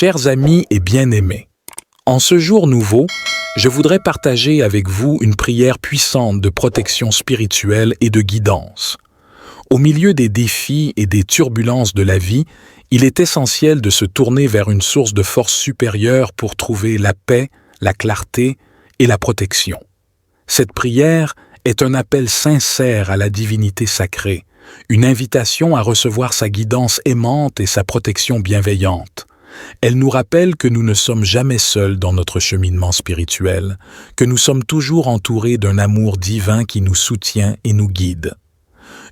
Chers amis et bien-aimés, en ce jour nouveau, je voudrais partager avec vous une prière puissante de protection spirituelle et de guidance. Au milieu des défis et des turbulences de la vie, il est essentiel de se tourner vers une source de force supérieure pour trouver la paix, la clarté et la protection. Cette prière est un appel sincère à la divinité sacrée, une invitation à recevoir sa guidance aimante et sa protection bienveillante. Elle nous rappelle que nous ne sommes jamais seuls dans notre cheminement spirituel, que nous sommes toujours entourés d'un amour divin qui nous soutient et nous guide.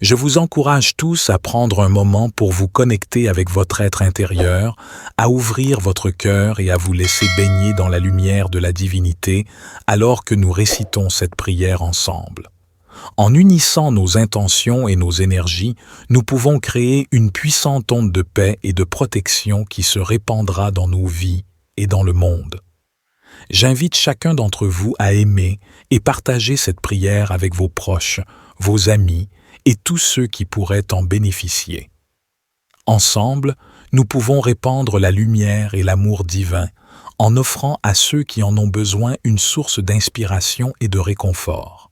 Je vous encourage tous à prendre un moment pour vous connecter avec votre être intérieur, à ouvrir votre cœur et à vous laisser baigner dans la lumière de la divinité alors que nous récitons cette prière ensemble. En unissant nos intentions et nos énergies, nous pouvons créer une puissante onde de paix et de protection qui se répandra dans nos vies et dans le monde. J'invite chacun d'entre vous à aimer et partager cette prière avec vos proches, vos amis et tous ceux qui pourraient en bénéficier. Ensemble, nous pouvons répandre la lumière et l'amour divin en offrant à ceux qui en ont besoin une source d'inspiration et de réconfort.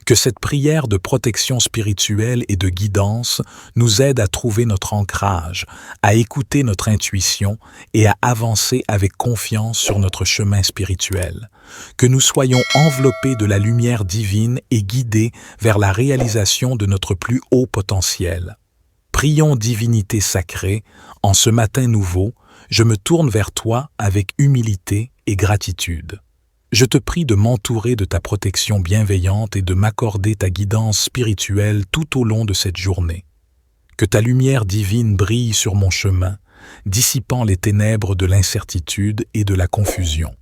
Que cette prière de protection spirituelle et de guidance nous aide à trouver notre ancrage, à écouter notre intuition et à avancer avec confiance sur notre chemin spirituel. Que nous soyons enveloppés de la lumière divine et guidés vers la réalisation de notre plus haut potentiel. Prions divinité sacrée, en ce matin nouveau, je me tourne vers toi avec humilité et gratitude. Je te prie de m'entourer de ta protection bienveillante et de m'accorder ta guidance spirituelle tout au long de cette journée. Que ta lumière divine brille sur mon chemin, dissipant les ténèbres de l'incertitude et de la confusion.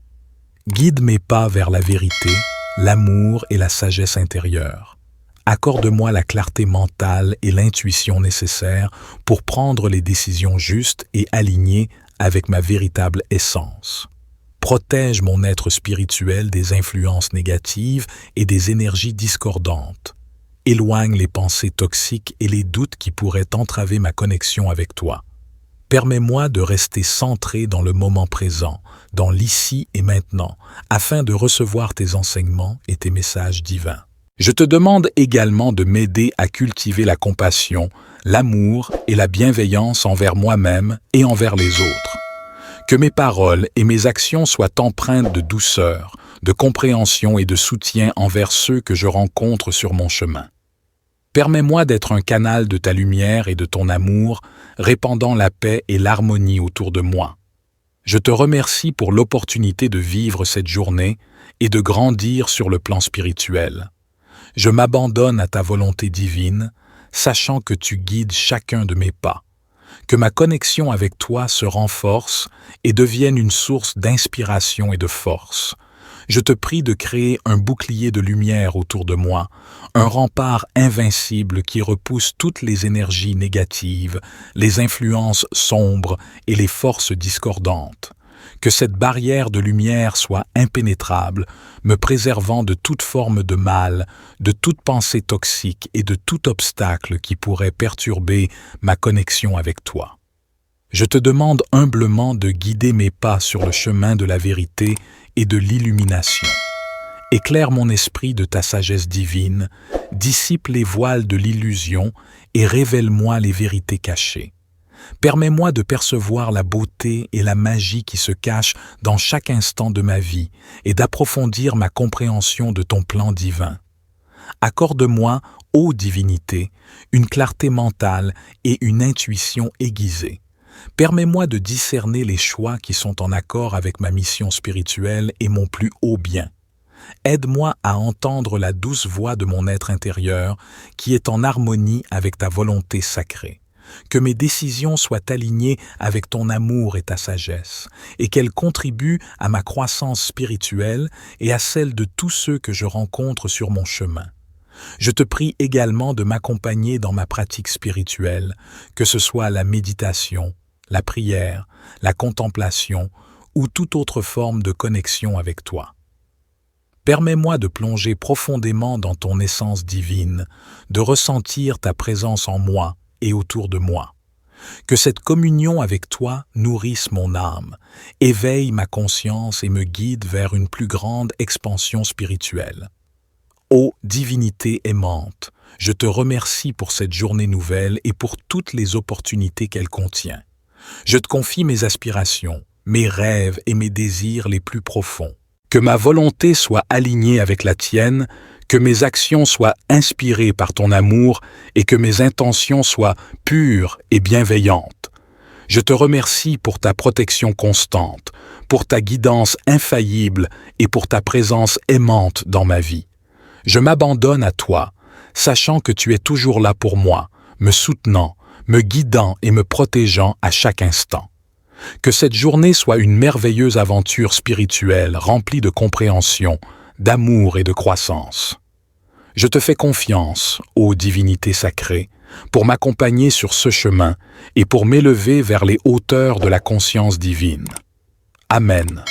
Guide mes pas vers la vérité, l'amour et la sagesse intérieure. Accorde-moi la clarté mentale et l'intuition nécessaires pour prendre les décisions justes et alignées avec ma véritable essence. Protège mon être spirituel des influences négatives et des énergies discordantes. Éloigne les pensées toxiques et les doutes qui pourraient entraver ma connexion avec toi. Permets-moi de rester centré dans le moment présent, dans l'ici et maintenant, afin de recevoir tes enseignements et tes messages divins. Je te demande également de m'aider à cultiver la compassion, l'amour et la bienveillance envers moi-même et envers les autres. Que mes paroles et mes actions soient empreintes de douceur, de compréhension et de soutien envers ceux que je rencontre sur mon chemin. Permets-moi d'être un canal de ta lumière et de ton amour, répandant la paix et l'harmonie autour de moi. Je te remercie pour l'opportunité de vivre cette journée et de grandir sur le plan spirituel. Je m'abandonne à ta volonté divine, sachant que tu guides chacun de mes pas. Que ma connexion avec toi se renforce et devienne une source d'inspiration et de force. Je te prie de créer un bouclier de lumière autour de moi, un rempart invincible qui repousse toutes les énergies négatives, les influences sombres et les forces discordantes. Que cette barrière de lumière soit impénétrable, me préservant de toute forme de mal, de toute pensée toxique et de tout obstacle qui pourrait perturber ma connexion avec toi. Je te demande humblement de guider mes pas sur le chemin de la vérité et de l'illumination. Éclaire mon esprit de ta sagesse divine, dissipe les voiles de l'illusion et révèle-moi les vérités cachées. Permets-moi de percevoir la beauté et la magie qui se cachent dans chaque instant de ma vie et d'approfondir ma compréhension de ton plan divin. Accorde-moi, ô divinité, une clarté mentale et une intuition aiguisée. Permets-moi de discerner les choix qui sont en accord avec ma mission spirituelle et mon plus haut bien. Aide-moi à entendre la douce voix de mon être intérieur qui est en harmonie avec ta volonté sacrée. Que mes décisions soient alignées avec ton amour et ta sagesse, et qu'elles contribuent à ma croissance spirituelle et à celle de tous ceux que je rencontre sur mon chemin. Je te prie également de m'accompagner dans ma pratique spirituelle, que ce soit la méditation, la prière, la contemplation ou toute autre forme de connexion avec toi. Permets-moi de plonger profondément dans ton essence divine, de ressentir ta présence en moi et autour de moi. Que cette communion avec toi nourrisse mon âme, éveille ma conscience et me guide vers une plus grande expansion spirituelle. Ô divinité aimante, je te remercie pour cette journée nouvelle et pour toutes les opportunités qu'elle contient. Je te confie mes aspirations, mes rêves et mes désirs les plus profonds. Que ma volonté soit alignée avec la tienne, que mes actions soient inspirées par ton amour et que mes intentions soient pures et bienveillantes. Je te remercie pour ta protection constante, pour ta guidance infaillible et pour ta présence aimante dans ma vie. Je m'abandonne à toi, sachant que tu es toujours là pour moi, me soutenant, me guidant et me protégeant à chaque instant. Que cette journée soit une merveilleuse aventure spirituelle remplie de compréhension, d'amour et de croissance. Je te fais confiance, ô divinité sacrée, pour m'accompagner sur ce chemin et pour m'élever vers les hauteurs de la conscience divine. Amen.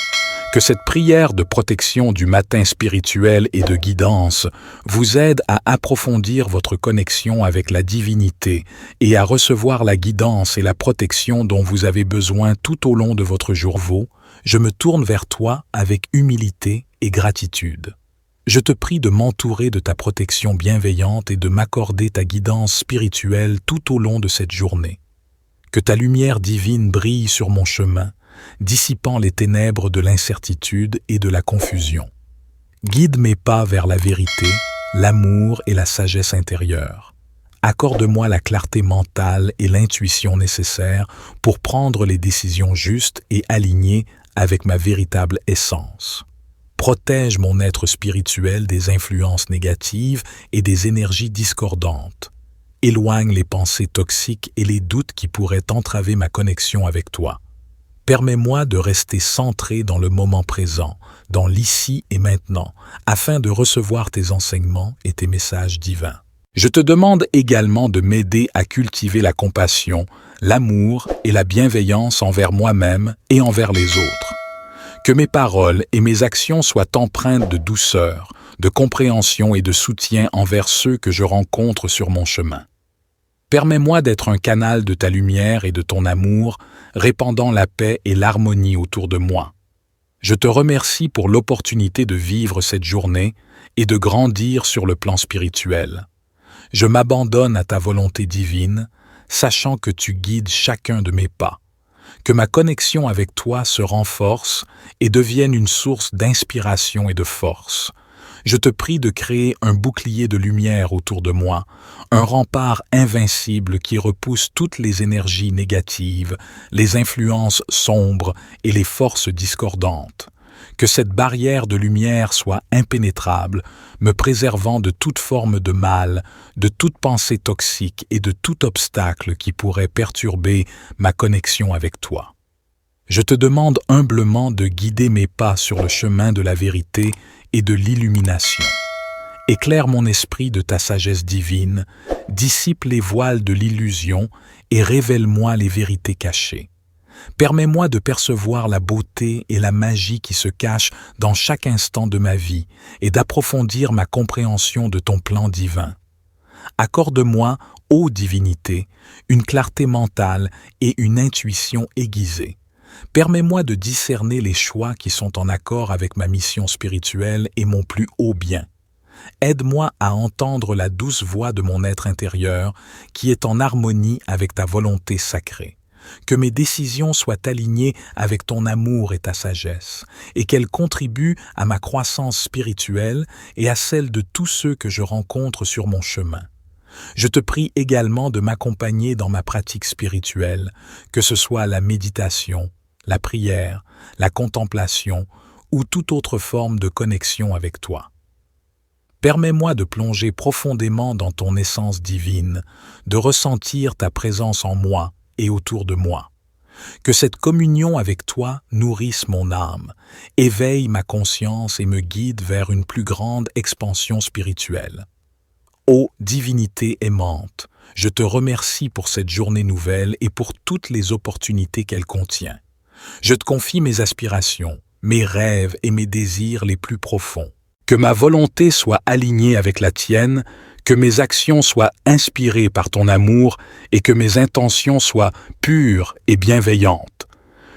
Que cette prière de protection du matin spirituel et de guidance vous aide à approfondir votre connexion avec la divinité et à recevoir la guidance et la protection dont vous avez besoin tout au long de votre jour. Je me tourne vers toi avec humilité et gratitude. Je te prie de m'entourer de ta protection bienveillante et de m'accorder ta guidance spirituelle tout au long de cette journée. Que ta lumière divine brille sur mon chemin, dissipant les ténèbres de l'incertitude et de la confusion. Guide mes pas vers la vérité, l'amour et la sagesse intérieure. Accorde-moi la clarté mentale et l'intuition nécessaires pour prendre les décisions justes et alignées avec ma véritable essence. Protège mon être spirituel des influences négatives et des énergies discordantes. Éloigne les pensées toxiques et les doutes qui pourraient entraver ma connexion avec toi. Permets-moi de rester centré dans le moment présent, dans l'ici et maintenant, afin de recevoir tes enseignements et tes messages divins. Je te demande également de m'aider à cultiver la compassion, l'amour et la bienveillance envers moi-même et envers les autres. Que mes paroles et mes actions soient empreintes de douceur, de compréhension et de soutien envers ceux que je rencontre sur mon chemin. Permets-moi d'être un canal de ta lumière et de ton amour, répandant la paix et l'harmonie autour de moi. Je te remercie pour l'opportunité de vivre cette journée et de grandir sur le plan spirituel. Je m'abandonne à ta volonté divine, sachant que tu guides chacun de mes pas. Que ma connexion avec toi se renforce et devienne une source d'inspiration et de force. Je te prie de créer un bouclier de lumière autour de moi, un rempart invincible qui repousse toutes les énergies négatives, les influences sombres et les forces discordantes. Que cette barrière de lumière soit impénétrable, me préservant de toute forme de mal, de toute pensée toxique et de tout obstacle qui pourrait perturber ma connexion avec toi. Je te demande humblement de guider mes pas sur le chemin de la vérité et de l'illumination. Éclaire mon esprit de ta sagesse divine, dissipe les voiles de l'illusion et révèle-moi les vérités cachées. Permets-moi de percevoir la beauté et la magie qui se cachent dans chaque instant de ma vie et d'approfondir ma compréhension de ton plan divin. Accorde-moi, ô divinité, une clarté mentale et une intuition aiguisée. Permets-moi de discerner les choix qui sont en accord avec ma mission spirituelle et mon plus haut bien. Aide-moi à entendre la douce voix de mon être intérieur qui est en harmonie avec ta volonté sacrée. Que mes décisions soient alignées avec ton amour et ta sagesse, et qu'elles contribuent à ma croissance spirituelle et à celle de tous ceux que je rencontre sur mon chemin. Je te prie également de m'accompagner dans ma pratique spirituelle, que ce soit la méditation, la prière, la contemplation ou toute autre forme de connexion avec toi. Permets-moi de plonger profondément dans ton essence divine, de ressentir ta présence en moi et autour de moi. Que cette communion avec toi nourrisse mon âme, éveille ma conscience et me guide vers une plus grande expansion spirituelle. Ô divinité aimante, je te remercie pour cette journée nouvelle et pour toutes les opportunités qu'elle contient. Je te confie mes aspirations, mes rêves et mes désirs les plus profonds. Que ma volonté soit alignée avec la tienne, Que mes actions soient inspirées par ton amour et que mes intentions soient pures et bienveillantes.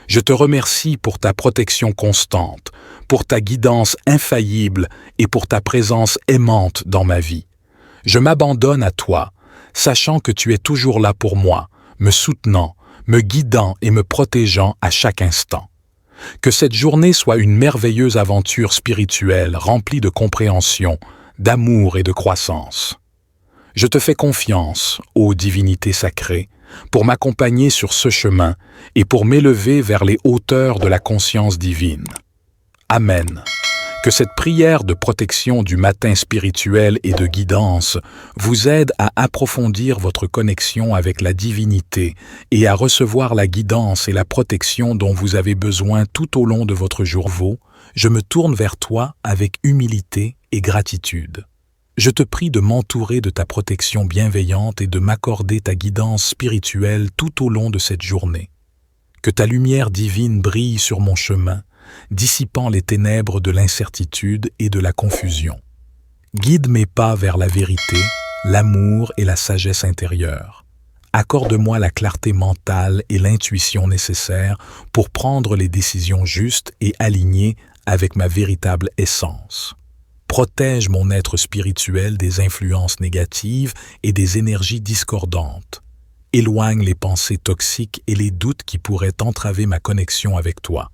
Je te remercie pour ta protection constante, pour ta guidance infaillible et pour ta présence aimante dans ma vie. Je m'abandonne à toi, sachant que tu es toujours là pour moi, me soutenant, me guidant et me protégeant à chaque instant. Que cette journée soit une merveilleuse aventure spirituelle remplie de compréhension, d'amour et de croissance. Je te fais confiance, ô divinité sacrée, pour m'accompagner sur ce chemin et pour m'élever vers les hauteurs de la conscience divine. Amen. Que cette prière de protection du matin spirituel et de guidance vous aide à approfondir votre connexion avec la divinité et à recevoir la guidance et la protection dont vous avez besoin tout au long de votre jour. Je me tourne vers toi avec humilité et gratitude. Je te prie de m'entourer de ta protection bienveillante et de m'accorder ta guidance spirituelle tout au long de cette journée. Que ta lumière divine brille sur mon chemin, dissipant les ténèbres de l'incertitude et de la confusion. Guide mes pas vers la vérité, l'amour et la sagesse intérieure. Accorde-moi la clarté mentale et l'intuition nécessaires pour prendre les décisions justes et alignées avec ma véritable essence. Protège mon être spirituel des influences négatives et des énergies discordantes. Éloigne les pensées toxiques et les doutes qui pourraient entraver ma connexion avec toi.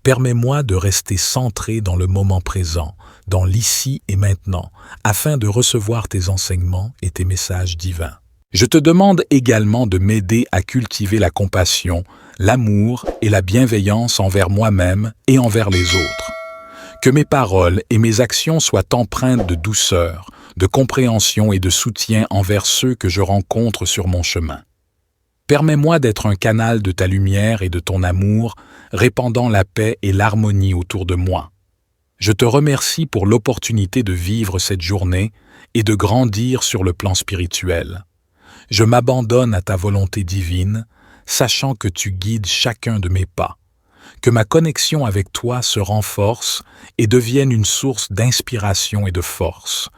Permets-moi de rester centré dans le moment présent, dans l'ici et maintenant, afin de recevoir tes enseignements et tes messages divins. Je te demande également de m'aider à cultiver la compassion, l'amour et la bienveillance envers moi-même et envers les autres. Que mes paroles et mes actions soient empreintes de douceur, de compréhension et de soutien envers ceux que je rencontre sur mon chemin. Permets-moi d'être un canal de ta lumière et de ton amour, répandant la paix et l'harmonie autour de moi. Je te remercie pour l'opportunité de vivre cette journée et de grandir sur le plan spirituel. Je m'abandonne à ta volonté divine, sachant que tu guides chacun de mes pas. Que ma connexion avec toi se renforce et devienne une source d'inspiration et de force.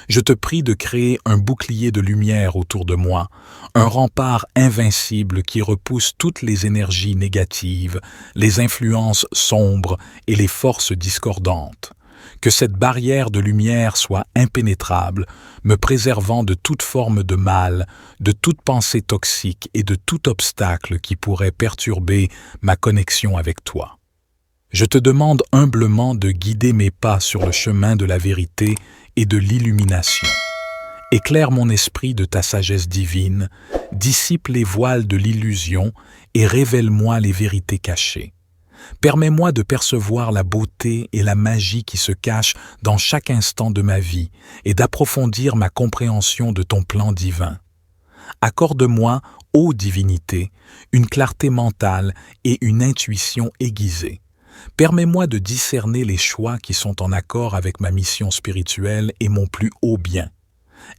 Je te prie de créer un bouclier de lumière autour de moi, un rempart invincible qui repousse toutes les énergies négatives, les influences sombres et les forces discordantes. Que cette barrière de lumière soit impénétrable, me préservant de toute forme de mal, de toute pensée toxique et de tout obstacle qui pourrait perturber ma connexion avec toi. Je te demande humblement de guider mes pas sur le chemin de la vérité et de l'illumination. Éclaire mon esprit de ta sagesse divine, dissipe les voiles de l'illusion et révèle-moi les vérités cachées. Permets-moi de percevoir la beauté et la magie qui se cachent dans chaque instant de ma vie et d'approfondir ma compréhension de ton plan divin. Accorde-moi, ô divinité, une clarté mentale et une intuition aiguisée. Permets-moi de discerner les choix qui sont en accord avec ma mission spirituelle et mon plus haut bien.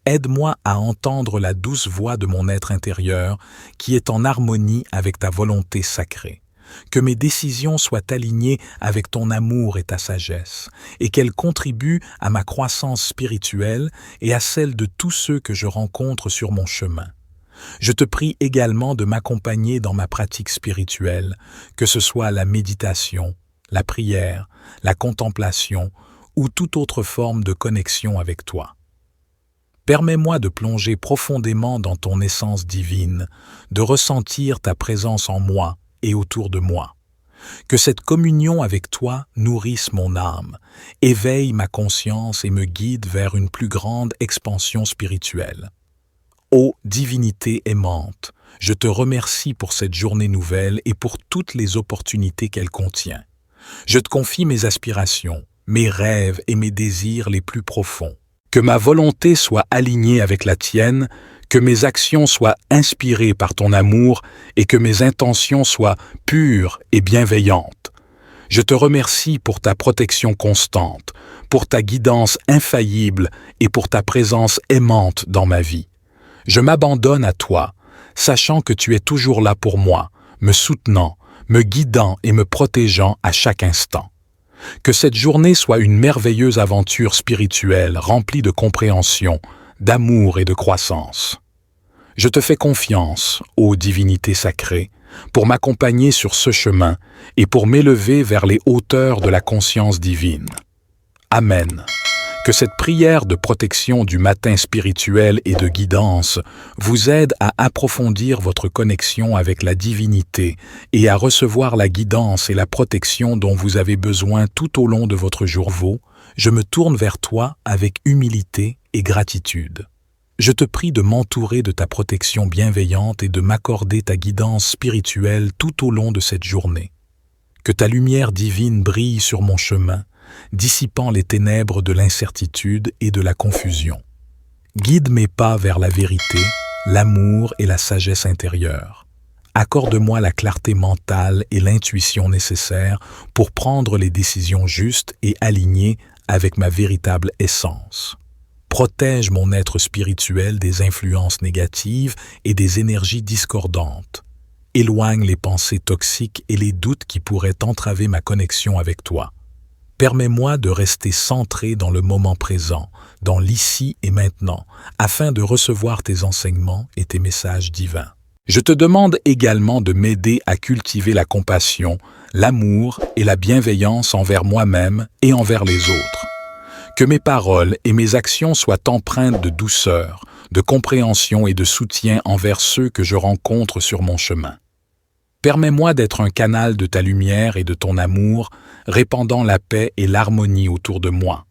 Aide-moi à entendre la douce voix de mon être intérieur qui est en harmonie avec ta volonté sacrée. Que mes décisions soient alignées avec ton amour et ta sagesse, et qu'elles contribuent à ma croissance spirituelle et à celle de tous ceux que je rencontre sur mon chemin. Je te prie également de m'accompagner dans ma pratique spirituelle, que ce soit la méditation, la prière, la contemplation ou toute autre forme de connexion avec toi. Permets-moi de plonger profondément dans ton essence divine, de ressentir ta présence en moi et autour de moi. Que cette communion avec toi nourrisse mon âme, éveille ma conscience et me guide vers une plus grande expansion spirituelle. Ô divinité aimante, je te remercie pour cette journée nouvelle et pour toutes les opportunités qu'elle contient. Je te confie mes aspirations, mes rêves et mes désirs les plus profonds. Que ma volonté soit alignée avec la tienne, que mes actions soient inspirées par ton amour et que mes intentions soient pures et bienveillantes. Je te remercie pour ta protection constante, pour ta guidance infaillible et pour ta présence aimante dans ma vie. Je m'abandonne à toi, sachant que tu es toujours là pour moi, me soutenant, me guidant et me protégeant à chaque instant. Que cette journée soit une merveilleuse aventure spirituelle remplie de compréhension, d'amour et de croissance. Je te fais confiance, ô divinité sacrée, pour m'accompagner sur ce chemin et pour m'élever vers les hauteurs de la conscience divine. Amen. Que cette prière de protection du matin spirituel et de guidance vous aide à approfondir votre connexion avec la divinité et à recevoir la guidance et la protection dont vous avez besoin tout au long de votre jour. Je me tourne vers toi avec humilité et gratitude. Je te prie de m'entourer de ta protection bienveillante et de m'accorder ta guidance spirituelle tout au long de cette journée. Que ta lumière divine brille sur mon chemin, dissipant les ténèbres de l'incertitude et de la confusion. Guide mes pas vers la vérité, l'amour et la sagesse intérieure. Accorde-moi la clarté mentale et l'intuition nécessaires pour prendre les décisions justes et alignées avec ma véritable essence. Protège mon être spirituel des influences négatives et des énergies discordantes. Éloigne les pensées toxiques et les doutes qui pourraient entraver ma connexion avec toi. Permets-moi de rester centré dans le moment présent, dans l'ici et maintenant, afin de recevoir tes enseignements et tes messages divins. Je te demande également de m'aider à cultiver la compassion, l'amour et la bienveillance envers moi-même et envers les autres. Que mes paroles et mes actions soient empreintes de douceur, de compréhension et de soutien envers ceux que je rencontre sur mon chemin. Permets-moi d'être un canal de ta lumière et de ton amour, répandant la paix et l'harmonie autour de moi.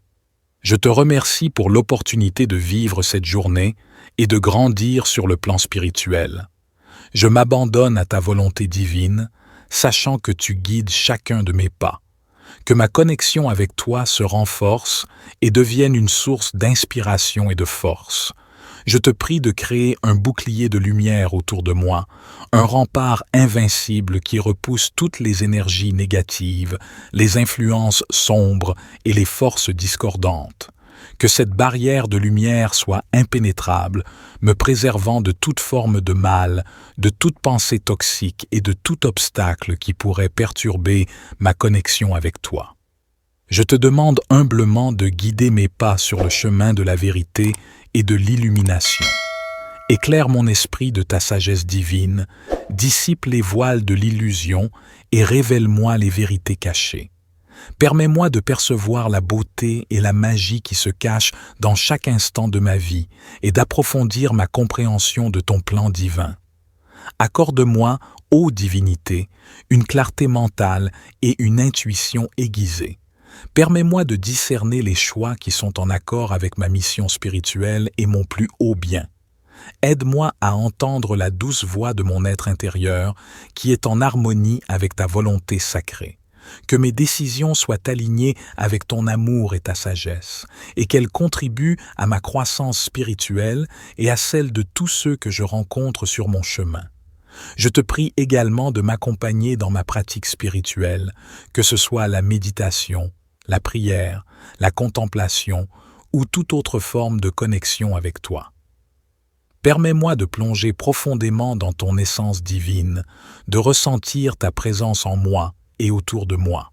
Je te remercie pour l'opportunité de vivre cette journée et de grandir sur le plan spirituel. Je m'abandonne à ta volonté divine, sachant que tu guides chacun de mes pas. Que ma connexion avec toi se renforce et devienne une source d'inspiration et de force. Je te prie de créer un bouclier de lumière autour de moi, un rempart invincible qui repousse toutes les énergies négatives, les influences sombres et les forces discordantes. Que cette barrière de lumière soit impénétrable, me préservant de toute forme de mal, de toute pensée toxique et de tout obstacle qui pourrait perturber ma connexion avec toi. Je te demande humblement de guider mes pas sur le chemin de la vérité et de l'illumination. Éclaire mon esprit de ta sagesse divine, dissipe les voiles de l'illusion et révèle-moi les vérités cachées. Permets-moi de percevoir la beauté et la magie qui se cachent dans chaque instant de ma vie et d'approfondir ma compréhension de ton plan divin. Accorde-moi, ô divinité, une clarté mentale et une intuition aiguisée. Permets-moi de discerner les choix qui sont en accord avec ma mission spirituelle et mon plus haut bien. Aide-moi à entendre la douce voix de mon être intérieur qui est en harmonie avec ta volonté sacrée. Que mes décisions soient alignées avec ton amour et ta sagesse, et qu'elles contribuent à ma croissance spirituelle et à celle de tous ceux que je rencontre sur mon chemin. Je te prie également de m'accompagner dans ma pratique spirituelle, que ce soit la méditation, la prière, la contemplation ou toute autre forme de connexion avec toi. Permets-moi de plonger profondément dans ton essence divine, de ressentir ta présence en moi et autour de moi.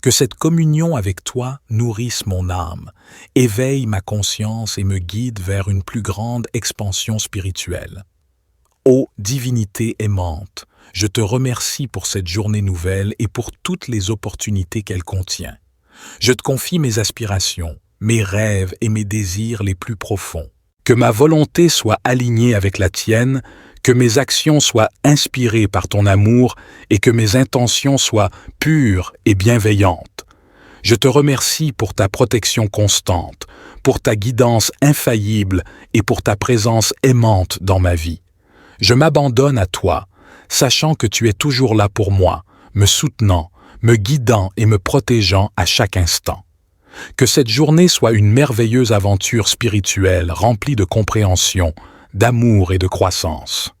Que cette communion avec toi nourrisse mon âme, éveille ma conscience et me guide vers une plus grande expansion spirituelle. Ô divinité aimante, je te remercie pour cette journée nouvelle et pour toutes les opportunités qu'elle contient. Je te confie mes aspirations, mes rêves et mes désirs les plus profonds. Que ma volonté soit alignée avec la tienne, que mes actions soient inspirées par ton amour et que mes intentions soient pures et bienveillantes. Je te remercie pour ta protection constante, pour ta guidance infaillible et pour ta présence aimante dans ma vie. Je m'abandonne à toi, sachant que tu es toujours là pour moi, me soutenant, me guidant et me protégeant à chaque instant. Que cette journée soit une merveilleuse aventure spirituelle remplie de compréhension, d'amour et de croissance.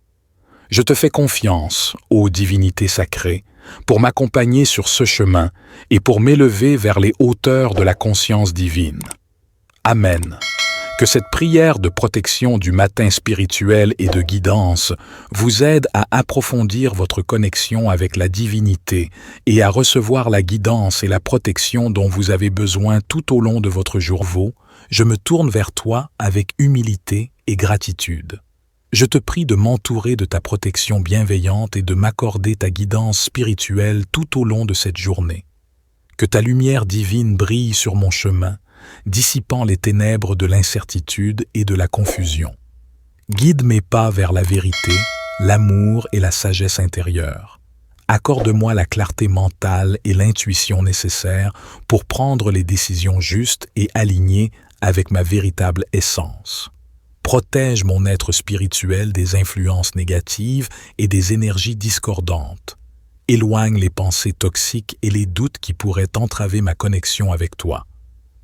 Je te fais confiance, ô divinité sacrée, pour m'accompagner sur ce chemin et pour m'élever vers les hauteurs de la conscience divine. Amen. Que cette prière de protection du matin spirituel et de guidance vous aide à approfondir votre connexion avec la divinité et à recevoir la guidance et la protection dont vous avez besoin tout au long de votre jour. Je me tourne vers toi avec humilité et gratitude. Je te prie de m'entourer de ta protection bienveillante et de m'accorder ta guidance spirituelle tout au long de cette journée. Que ta lumière divine brille sur mon chemin, dissipant les ténèbres de l'incertitude et de la confusion. Guide mes pas vers la vérité, l'amour et la sagesse intérieure. Accorde-moi la clarté mentale et l'intuition nécessaires pour prendre les décisions justes et alignées avec ma véritable essence. Protège mon être spirituel des influences négatives et des énergies discordantes. Éloigne les pensées toxiques et les doutes qui pourraient entraver ma connexion avec toi.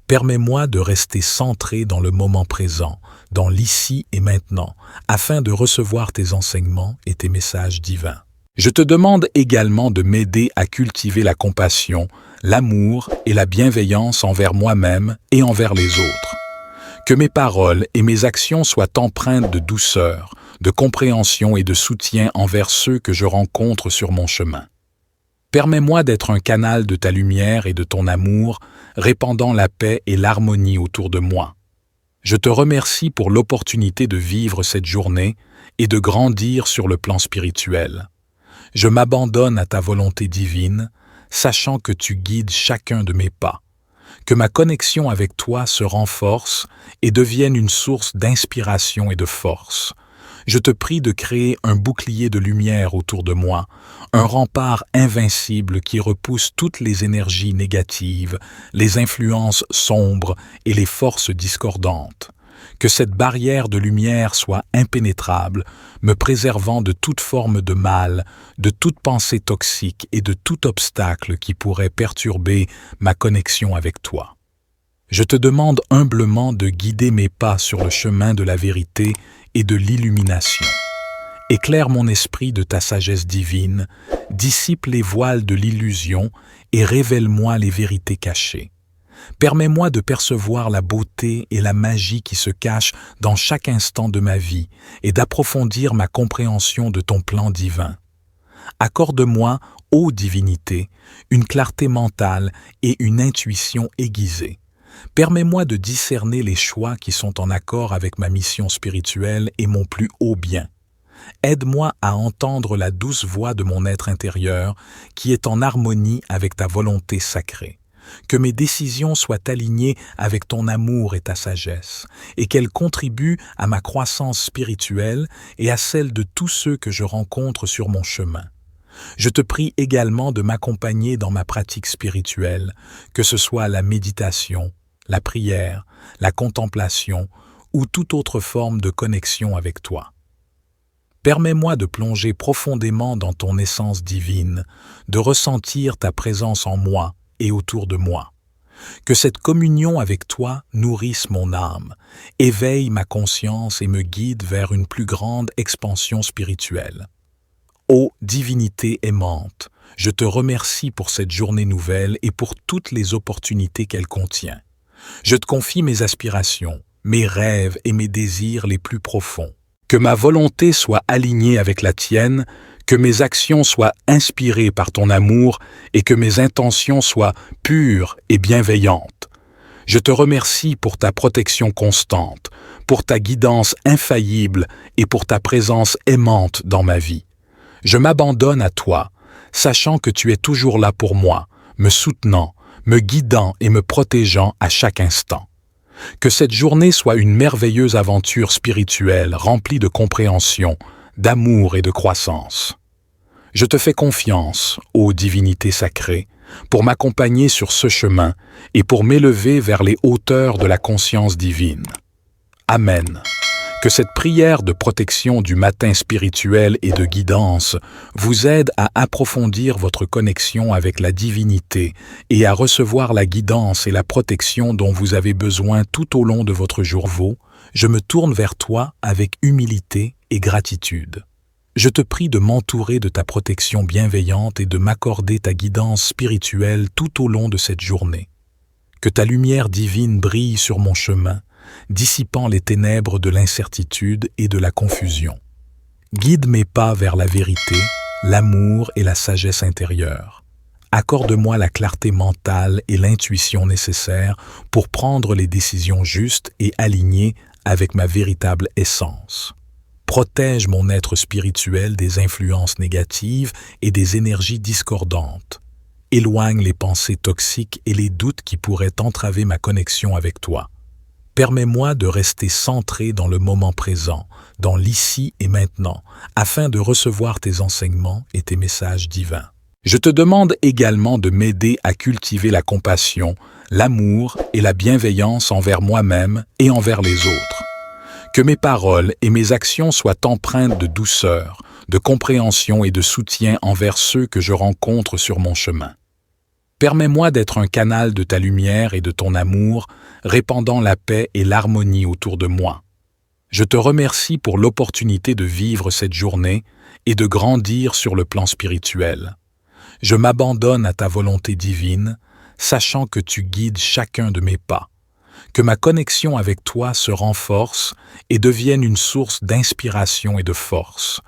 Permets-moi de rester centré dans le moment présent, dans l'ici et maintenant, afin de recevoir tes enseignements et tes messages divins. Je te demande également de m'aider à cultiver la compassion, l'amour et la bienveillance envers moi-même et envers les autres. Que mes paroles et mes actions soient empreintes de douceur, de compréhension et de soutien envers ceux que je rencontre sur mon chemin. Permets-moi d'être un canal de ta lumière et de ton amour, répandant la paix et l'harmonie autour de moi. Je te remercie pour l'opportunité de vivre cette journée et de grandir sur le plan spirituel. Je m'abandonne à ta volonté divine, sachant que tu guides chacun de mes pas. Que ma connexion avec toi se renforce et devienne une source d'inspiration et de force. Je te prie de créer un bouclier de lumière autour de moi, un rempart invincible qui repousse toutes les énergies négatives, les influences sombres et les forces discordantes. Que cette barrière de lumière soit impénétrable, me préservant de toute forme de mal, de toute pensée toxique et de tout obstacle qui pourrait perturber ma connexion avec toi. Je te demande humblement de guider mes pas sur le chemin de la vérité et de l'illumination. Éclaire mon esprit de ta sagesse divine, dissipe les voiles de l'illusion et révèle-moi les vérités cachées. Permets-moi de percevoir la beauté et la magie qui se cachent dans chaque instant de ma vie et d'approfondir ma compréhension de ton plan divin. Accorde-moi, ô divinité, une clarté mentale et une intuition aiguisée. Permets-moi de discerner les choix qui sont en accord avec ma mission spirituelle et mon plus haut bien. Aide-moi à entendre la douce voix de mon être intérieur qui est en harmonie avec ta volonté sacrée. Que mes décisions soient alignées avec ton amour et ta sagesse, et qu'elles contribuent à ma croissance spirituelle et à celle de tous ceux que je rencontre sur mon chemin. Je te prie également de m'accompagner dans ma pratique spirituelle, que ce soit la méditation, la prière, la contemplation ou toute autre forme de connexion avec toi. Permets-moi de plonger profondément dans ton essence divine, de ressentir ta présence en moi et autour de moi. Que cette communion avec toi nourrisse mon âme, éveille ma conscience et me guide vers une plus grande expansion spirituelle. Ô divinité aimante, je te remercie pour cette journée nouvelle et pour toutes les opportunités qu'elle contient. Je te confie mes aspirations, mes rêves et mes désirs les plus profonds. Que ma volonté soit alignée avec la tienne, que mes actions soient inspirées par ton amour et que mes intentions soient pures et bienveillantes. Je te remercie pour ta protection constante, pour ta guidance infaillible et pour ta présence aimante dans ma vie. Je m'abandonne à toi, sachant que tu es toujours là pour moi, me soutenant, me guidant et me protégeant à chaque instant. Que cette journée soit une merveilleuse aventure spirituelle remplie de compréhension, d'amour et de croissance. Je te fais confiance, ô divinité sacrée, pour m'accompagner sur ce chemin et pour m'élever vers les hauteurs de la conscience divine. Amen. Que cette prière de protection du matin spirituel et de guidance vous aide à approfondir votre connexion avec la divinité et à recevoir la guidance et la protection dont vous avez besoin tout au long de votre jour. Je me tourne vers toi avec humilité et gratitude. Je te prie de m'entourer de ta protection bienveillante et de m'accorder ta guidance spirituelle tout au long de cette journée. Que ta lumière divine brille sur mon chemin, dissipant les ténèbres de l'incertitude et de la confusion. Guide mes pas vers la vérité, l'amour et la sagesse intérieure. Accorde-moi la clarté mentale et l'intuition nécessaires pour prendre les décisions justes et alignées avec ma véritable essence. Protège mon être spirituel des influences négatives et des énergies discordantes. Éloigne les pensées toxiques et les doutes qui pourraient entraver ma connexion avec toi. Permets-moi de rester centré dans le moment présent, dans l'ici et maintenant, afin de recevoir tes enseignements et tes messages divins. Je te demande également de m'aider à cultiver la compassion, l'amour et la bienveillance envers moi-même et envers les autres. Que mes paroles et mes actions soient empreintes de douceur, de compréhension et de soutien envers ceux que je rencontre sur mon chemin. Permets-moi d'être un canal de ta lumière et de ton amour, répandant la paix et l'harmonie autour de moi. Je te remercie pour l'opportunité de vivre cette journée et de grandir sur le plan spirituel. Je m'abandonne à ta volonté divine, sachant que tu guides chacun de mes pas. Que ma connexion avec toi se renforce et devienne une source d'inspiration et de force.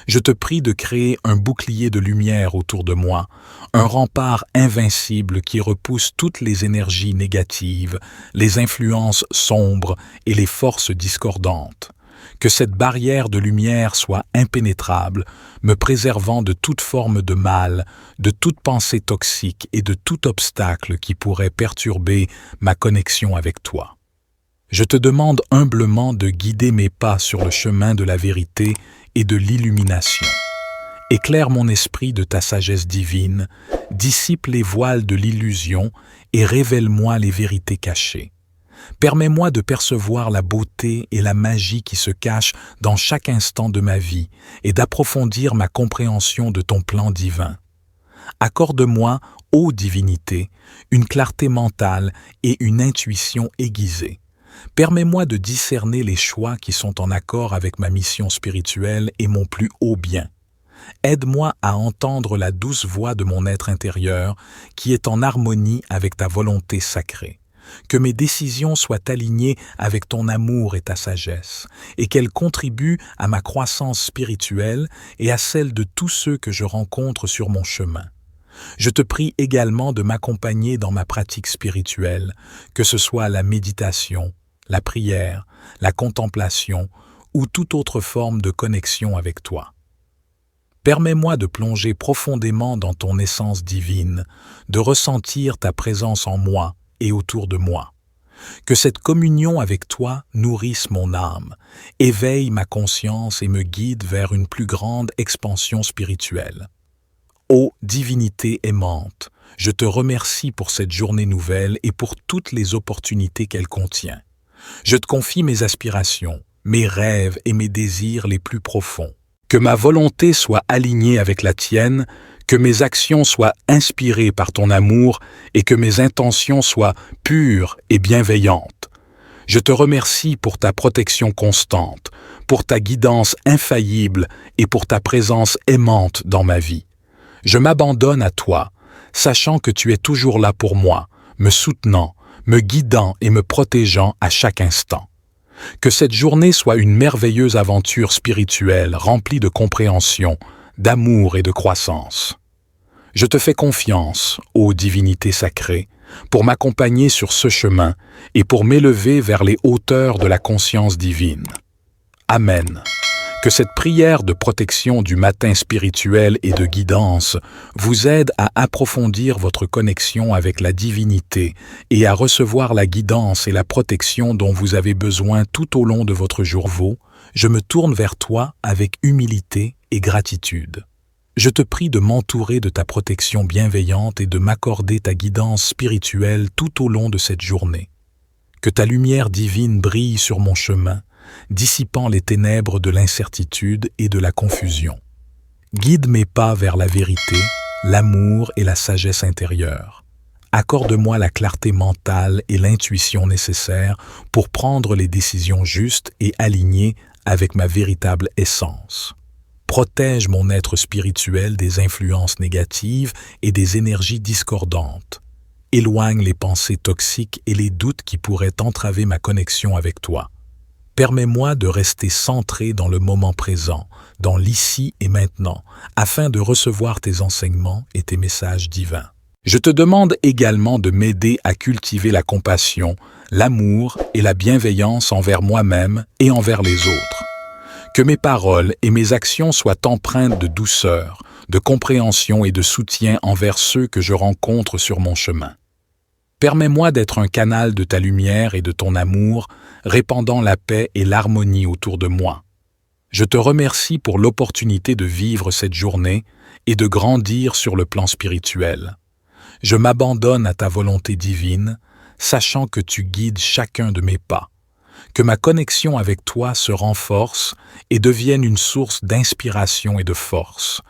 Je te prie de créer un bouclier de lumière autour de moi, un rempart invincible qui repousse toutes les énergies négatives, les influences sombres et les forces discordantes. Que cette barrière de lumière soit impénétrable, me préservant de toute forme de mal, de toute pensée toxique et de tout obstacle qui pourrait perturber ma connexion avec toi. Je te demande humblement de guider mes pas sur le chemin de la vérité et de l'illumination. Éclaire mon esprit de ta sagesse divine, dissipe les voiles de l'illusion et révèle-moi les vérités cachées. Permets-moi de percevoir la beauté et la magie qui se cachent dans chaque instant de ma vie et d'approfondir ma compréhension de ton plan divin. Accorde-moi, ô divinité, une clarté mentale et une intuition aiguisée. Permets-moi de discerner les choix qui sont en accord avec ma mission spirituelle et mon plus haut bien. Aide-moi à entendre la douce voix de mon être intérieur qui est en harmonie avec ta volonté sacrée. Que mes décisions soient alignées avec ton amour et ta sagesse, et qu'elles contribuent à ma croissance spirituelle et à celle de tous ceux que je rencontre sur mon chemin. Je te prie également de m'accompagner dans ma pratique spirituelle, que ce soit la méditation, la prière, la contemplation ou toute autre forme de connexion avec toi. Permets-moi de plonger profondément dans ton essence divine, de ressentir ta présence en moi et autour de moi. Que cette communion avec toi nourrisse mon âme, éveille ma conscience et me guide vers une plus grande expansion spirituelle. Ô divinité aimante, je te remercie pour cette journée nouvelle et pour toutes les opportunités qu'elle contient. Je te confie mes aspirations, mes rêves et mes désirs les plus profonds. Que ma volonté soit alignée avec la tienne, que mes actions soient inspirées par ton amour et que mes intentions soient pures et bienveillantes. Je te remercie pour ta protection constante, pour ta guidance infaillible et pour ta présence aimante dans ma vie. Je m'abandonne à toi, sachant que tu es toujours là pour moi, me soutenant, me guidant et me protégeant à chaque instant. Que cette journée soit une merveilleuse aventure spirituelle remplie de compréhension, d'amour et de croissance. Je te fais confiance, ô divinité sacrée, pour m'accompagner sur ce chemin et pour m'élever vers les hauteurs de la conscience divine. Amen. Que cette prière de protection du matin spirituel et de guidance vous aide à approfondir votre connexion avec la divinité et à recevoir la guidance et la protection dont vous avez besoin tout au long de votre jour. Je me tourne vers toi avec humilité et gratitude. Je te prie de m'entourer de ta protection bienveillante et de m'accorder ta guidance spirituelle tout au long de cette journée. Que ta lumière divine brille sur mon chemin, dissipant les ténèbres de l'incertitude et de la confusion. Guide mes pas vers la vérité, l'amour et la sagesse intérieure. Accorde-moi la clarté mentale et l'intuition nécessaires pour prendre les décisions justes et alignées avec ma véritable essence. Protège mon être spirituel des influences négatives et des énergies discordantes. Éloigne les pensées toxiques et les doutes qui pourraient entraver ma connexion avec toi. Permets-moi de rester centré dans le moment présent, dans l'ici et maintenant, afin de recevoir tes enseignements et tes messages divins. Je te demande également de m'aider à cultiver la compassion, l'amour et la bienveillance envers moi-même et envers les autres. Que mes paroles et mes actions soient empreintes de douceur, de compréhension et de soutien envers ceux que je rencontre sur mon chemin. Permets-moi d'être un canal de ta lumière et de ton amour, répandant la paix et l'harmonie autour de moi. Je te remercie pour l'opportunité de vivre cette journée et de grandir sur le plan spirituel. Je m'abandonne à ta volonté divine, sachant que tu guides chacun de mes pas. Que ma connexion avec toi se renforce et devienne une source d'inspiration et de force.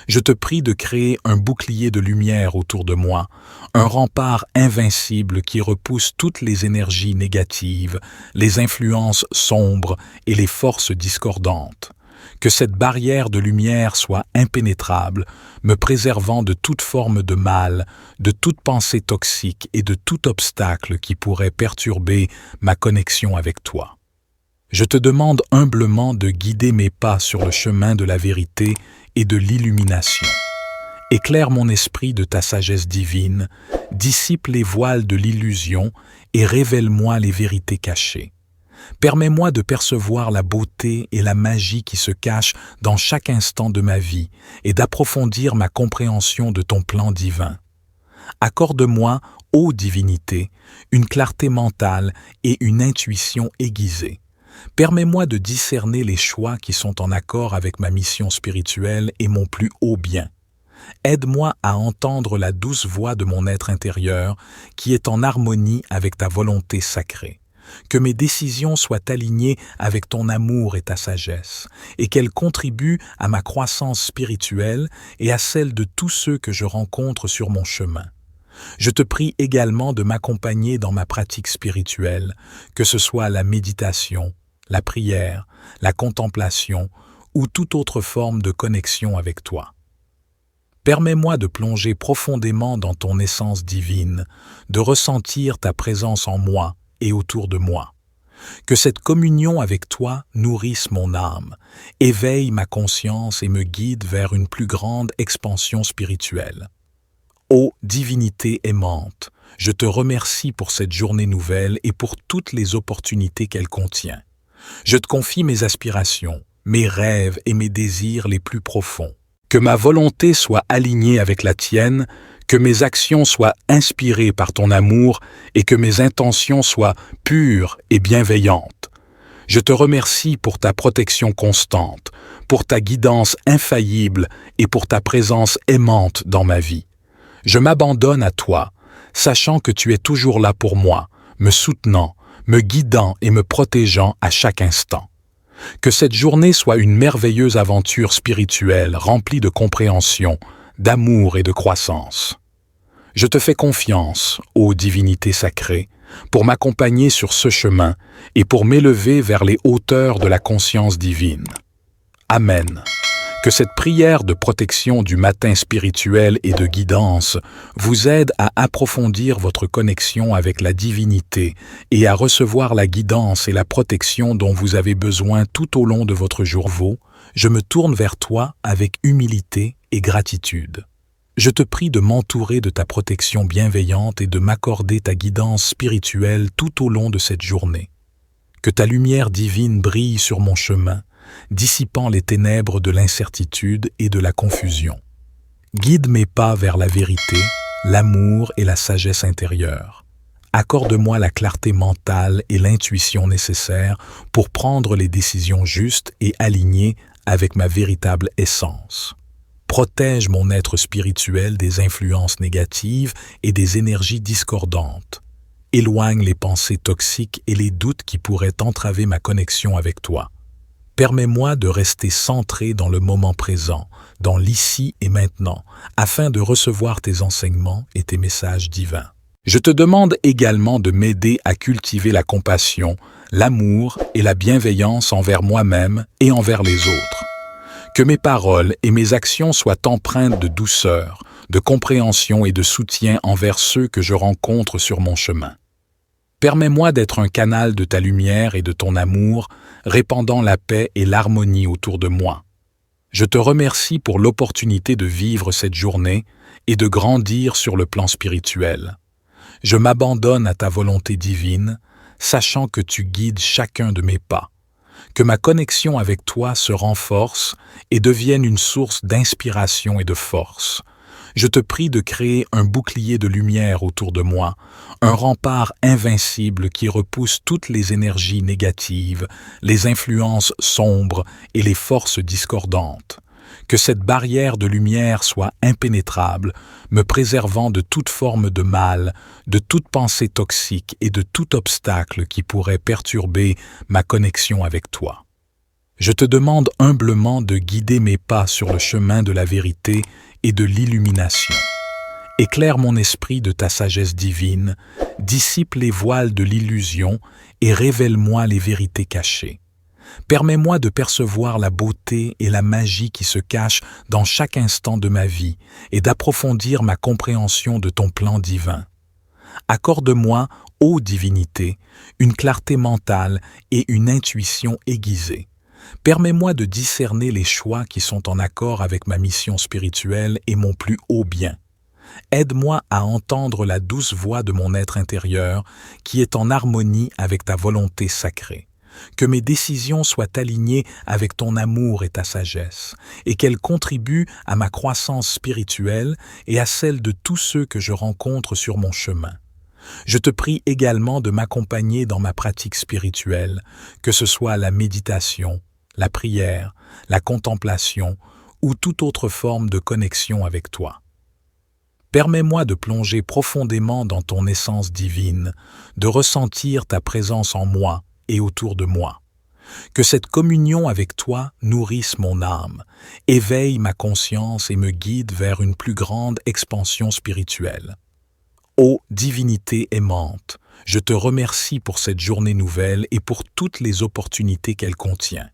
Je te prie de créer un bouclier de lumière autour de moi, un rempart invincible qui repousse toutes les énergies négatives, les influences sombres et les forces discordantes. Que cette barrière de lumière soit impénétrable, me préservant de toute forme de mal, de toute pensée toxique et de tout obstacle qui pourrait perturber ma connexion avec toi. Je te demande humblement de guider mes pas sur le chemin de la vérité et de l'illumination. Éclaire mon esprit de ta sagesse divine, dissipe les voiles de l'illusion et révèle-moi les vérités cachées. Permets-moi de percevoir la beauté et la magie qui se cachent dans chaque instant de ma vie et d'approfondir ma compréhension de ton plan divin. Accorde-moi, ô divinité, une clarté mentale et une intuition aiguisée. Permets-moi de discerner les choix qui sont en accord avec ma mission spirituelle et mon plus haut bien. Aide-moi à entendre la douce voix de mon être intérieur qui est en harmonie avec ta volonté sacrée. Que mes décisions soient alignées avec ton amour et ta sagesse, et qu'elles contribuent à ma croissance spirituelle et à celle de tous ceux que je rencontre sur mon chemin. Je te prie également de m'accompagner dans ma pratique spirituelle, que ce soit la méditation, la prière, la contemplation ou toute autre forme de connexion avec toi. Permets-moi de plonger profondément dans ton essence divine, de ressentir ta présence en moi et autour de moi. Que cette communion avec toi nourrisse mon âme, éveille ma conscience et me guide vers une plus grande expansion spirituelle. Ô divinité aimante, je te remercie pour cette journée nouvelle et pour toutes les opportunités qu'elle contient. Je te confie mes aspirations, mes rêves et mes désirs les plus profonds. Que ma volonté soit alignée avec la tienne, que mes actions soient inspirées par ton amour et que mes intentions soient pures et bienveillantes. Je te remercie pour ta protection constante, pour ta guidance infaillible et pour ta présence aimante dans ma vie. Je m'abandonne à toi, sachant que tu es toujours là pour moi, me soutenant, me guidant et me protégeant à chaque instant. Que cette journée soit une merveilleuse aventure spirituelle remplie de compréhension, d'amour et de croissance. Je te fais confiance, ô divinité sacrée, pour m'accompagner sur ce chemin et pour m'élever vers les hauteurs de la conscience divine. Amen. Que cette prière de protection du matin spirituel et de guidance vous aide à approfondir votre connexion avec la divinité et à recevoir la guidance et la protection dont vous avez besoin tout au long de votre jour. Je me tourne vers toi avec humilité et gratitude. Je te prie de m'entourer de ta protection bienveillante et de m'accorder ta guidance spirituelle tout au long de cette journée. Que ta lumière divine brille sur mon chemin, dissipant les ténèbres de l'incertitude et de la confusion. Guide mes pas vers la vérité, l'amour et la sagesse intérieure. Accorde-moi la clarté mentale et l'intuition nécessaires pour prendre les décisions justes et alignées avec ma véritable essence. Protège mon être spirituel des influences négatives et des énergies discordantes. Éloigne les pensées toxiques et les doutes qui pourraient entraver ma connexion avec toi. Permets-moi de rester centré dans le moment présent, dans l'ici et maintenant, afin de recevoir tes enseignements et tes messages divins. Je te demande également de m'aider à cultiver la compassion, l'amour et la bienveillance envers moi-même et envers les autres. Que mes paroles et mes actions soient empreintes de douceur, de compréhension et de soutien envers ceux que je rencontre sur mon chemin. Permets-moi d'être un canal de ta lumière et de ton amour, répandant la paix et l'harmonie autour de moi. Je te remercie pour l'opportunité de vivre cette journée et de grandir sur le plan spirituel. Je m'abandonne à ta volonté divine, sachant que tu guides chacun de mes pas. Que ma connexion avec toi se renforce et devienne une source d'inspiration et de force. Je te prie de créer un bouclier de lumière autour de moi, un rempart invincible qui repousse toutes les énergies négatives, les influences sombres et les forces discordantes. Que cette barrière de lumière soit impénétrable, me préservant de toute forme de mal, de toute pensée toxique et de tout obstacle qui pourrait perturber ma connexion avec toi. Je te demande humblement de guider mes pas sur le chemin de la vérité et de l'illumination. Éclaire mon esprit de ta sagesse divine, dissipe les voiles de l'illusion et révèle-moi les vérités cachées. Permets-moi de percevoir la beauté et la magie qui se cachent dans chaque instant de ma vie et d'approfondir ma compréhension de ton plan divin. Accorde-moi, ô divinité, une clarté mentale et une intuition aiguisée. Permets-moi de discerner les choix qui sont en accord avec ma mission spirituelle et mon plus haut bien. Aide-moi à entendre la douce voix de mon être intérieur qui est en harmonie avec ta volonté sacrée. Que mes décisions soient alignées avec ton amour et ta sagesse, et qu'elles contribuent à ma croissance spirituelle et à celle de tous ceux que je rencontre sur mon chemin. Je te prie également de m'accompagner dans ma pratique spirituelle, que ce soit la méditation, la prière, la contemplation ou toute autre forme de connexion avec toi. Permets-moi de plonger profondément dans ton essence divine, de ressentir ta présence en moi et autour de moi. Que cette communion avec toi nourrisse mon âme, éveille ma conscience et me guide vers une plus grande expansion spirituelle. Ô divinité aimante, je te remercie pour cette journée nouvelle et pour toutes les opportunités qu'elle contient.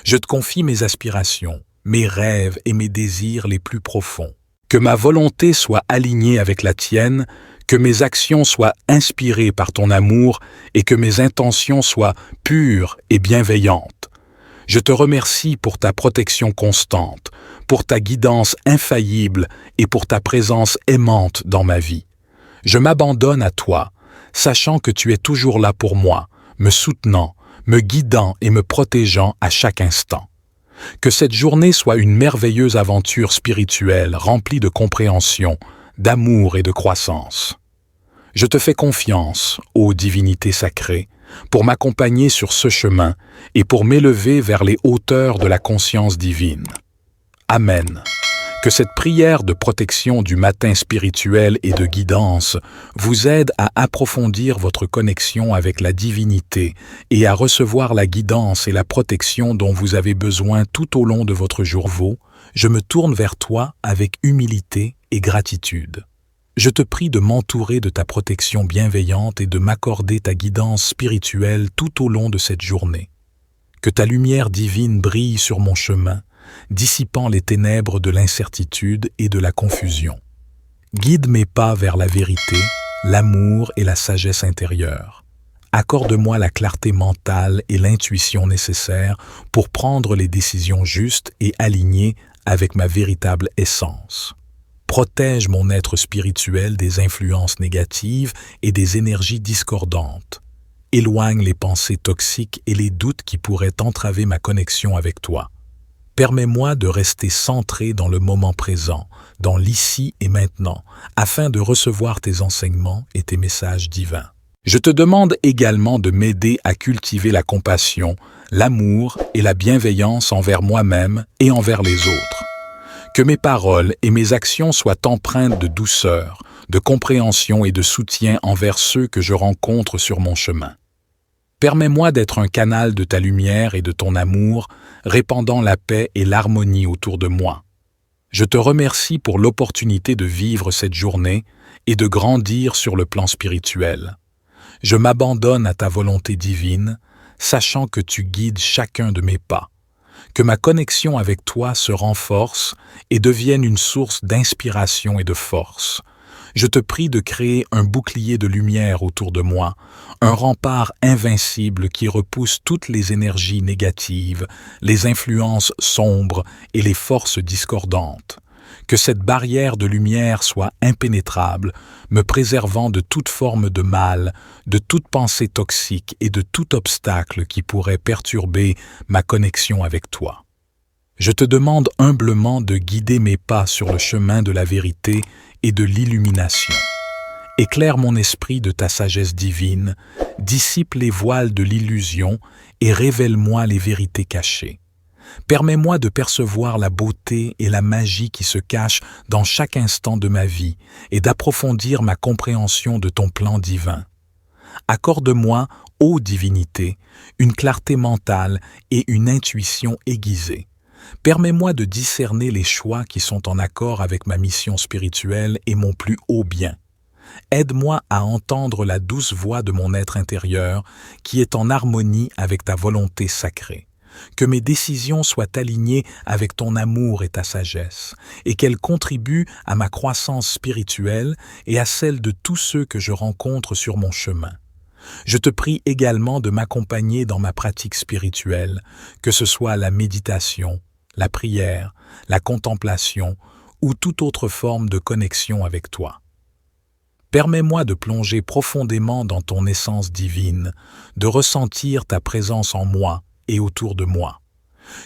Je te confie mes aspirations, mes rêves et mes désirs les plus profonds. Que ma volonté soit alignée avec la tienne, que mes actions soient inspirées par ton amour et que mes intentions soient pures et bienveillantes. Je te remercie pour ta protection constante, pour ta guidance infaillible et pour ta présence aimante dans ma vie. Je m'abandonne à toi, sachant que tu es toujours là pour moi, me soutenant, me guidant et me protégeant à chaque instant. Que cette journée soit une merveilleuse aventure spirituelle remplie de compréhension, d'amour et de croissance. Je te fais confiance, ô divinité sacrée, pour m'accompagner sur ce chemin et pour m'élever vers les hauteurs de la conscience divine. Amen. Que cette prière de protection du matin spirituel et de guidance vous aide à approfondir votre connexion avec la divinité et à recevoir la guidance et la protection dont vous avez besoin tout au long de votre jour. Je me tourne vers toi avec humilité et gratitude. Je te prie de m'entourer de ta protection bienveillante et de m'accorder ta guidance spirituelle tout au long de cette journée. Que ta lumière divine brille sur mon chemin, dissipant les ténèbres de l'incertitude et de la confusion. Guide mes pas vers la vérité, l'amour et la sagesse intérieure. Accorde-moi la clarté mentale et l'intuition nécessaires pour prendre les décisions justes et alignées avec ma véritable essence. Protège mon être spirituel des influences négatives et des énergies discordantes. Éloigne les pensées toxiques et les doutes qui pourraient entraver ma connexion avec toi. Permets-moi de rester centré dans le moment présent, dans l'ici et maintenant, afin de recevoir tes enseignements et tes messages divins. Je te demande également de m'aider à cultiver la compassion, l'amour et la bienveillance envers moi-même et envers les autres. Que mes paroles et mes actions soient empreintes de douceur, de compréhension et de soutien envers ceux que je rencontre sur mon chemin. Permets-moi d'être un canal de ta lumière et de ton amour, répandant la paix et l'harmonie autour de moi. Je te remercie pour l'opportunité de vivre cette journée et de grandir sur le plan spirituel. Je m'abandonne à ta volonté divine, sachant que tu guides chacun de mes pas. Que ma connexion avec toi se renforce et devienne une source d'inspiration et de force. Je te prie de créer un bouclier de lumière autour de moi, un rempart invincible qui repousse toutes les énergies négatives, les influences sombres et les forces discordantes. Que cette barrière de lumière soit impénétrable, me préservant de toute forme de mal, de toute pensée toxique et de tout obstacle qui pourrait perturber ma connexion avec toi. Je te demande humblement de guider mes pas sur le chemin de la vérité et de l'illumination. Éclaire mon esprit de ta sagesse divine, dissipe les voiles de l'illusion et révèle-moi les vérités cachées. Permets-moi de percevoir la beauté et la magie qui se cachent dans chaque instant de ma vie et d'approfondir ma compréhension de ton plan divin. Accorde-moi, ô divinité, une clarté mentale et une intuition aiguisée. Permets-moi de discerner les choix qui sont en accord avec ma mission spirituelle et mon plus haut bien. Aide-moi à entendre la douce voix de mon être intérieur qui est en harmonie avec ta volonté sacrée. Que mes décisions soient alignées avec ton amour et ta sagesse, et qu'elles contribuent à ma croissance spirituelle et à celle de tous ceux que je rencontre sur mon chemin. Je te prie également de m'accompagner dans ma pratique spirituelle, que ce soit la méditation, la prière, la contemplation ou toute autre forme de connexion avec toi. Permets-moi de plonger profondément dans ton essence divine, de ressentir ta présence en moi et autour de moi.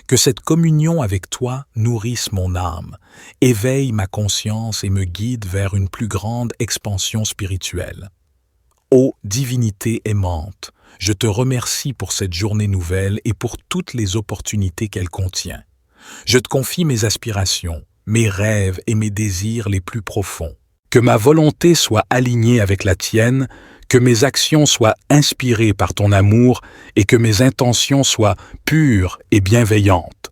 Que cette communion avec toi nourrisse mon âme, éveille ma conscience et me guide vers une plus grande expansion spirituelle. Ô divinité aimante, je te remercie pour cette journée nouvelle et pour toutes les opportunités qu'elle contient. Je te confie mes aspirations, mes rêves et mes désirs les plus profonds. Que ma volonté soit alignée avec la tienne, que mes actions soient inspirées par ton amour et que mes intentions soient pures et bienveillantes.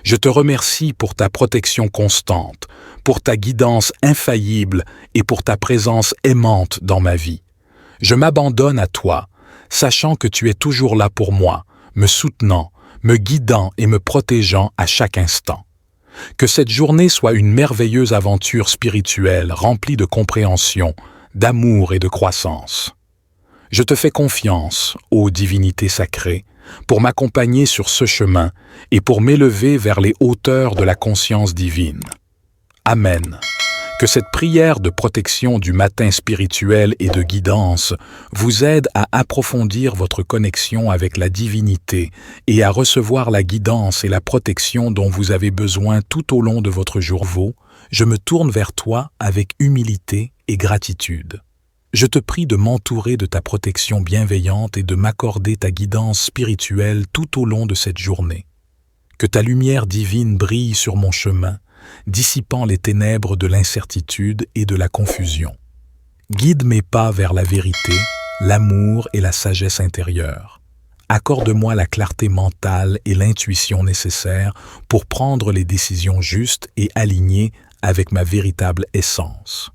Je te remercie pour ta protection constante, pour ta guidance infaillible et pour ta présence aimante dans ma vie. Je m'abandonne à toi, sachant que tu es toujours là pour moi, me soutenant, me guidant et me protégeant à chaque instant. Que cette journée soit une merveilleuse aventure spirituelle remplie de compréhension, d'amour et de croissance. Je te fais confiance, ô divinité sacrée, pour m'accompagner sur ce chemin et pour m'élever vers les hauteurs de la conscience divine. Amen. Que cette prière de protection du matin spirituel et de guidance vous aide à approfondir votre connexion avec la divinité et à recevoir la guidance et la protection dont vous avez besoin tout au long de votre jour. Je me tourne vers toi avec humilité et gratitude. Je te prie de m'entourer de ta protection bienveillante et de m'accorder ta guidance spirituelle tout au long de cette journée. Que ta lumière divine brille sur mon chemin, dissipant les ténèbres de l'incertitude et de la confusion. Guide mes pas vers la vérité, l'amour et la sagesse intérieure. Accorde-moi la clarté mentale et l'intuition nécessaires pour prendre les décisions justes et alignées avec ma véritable essence.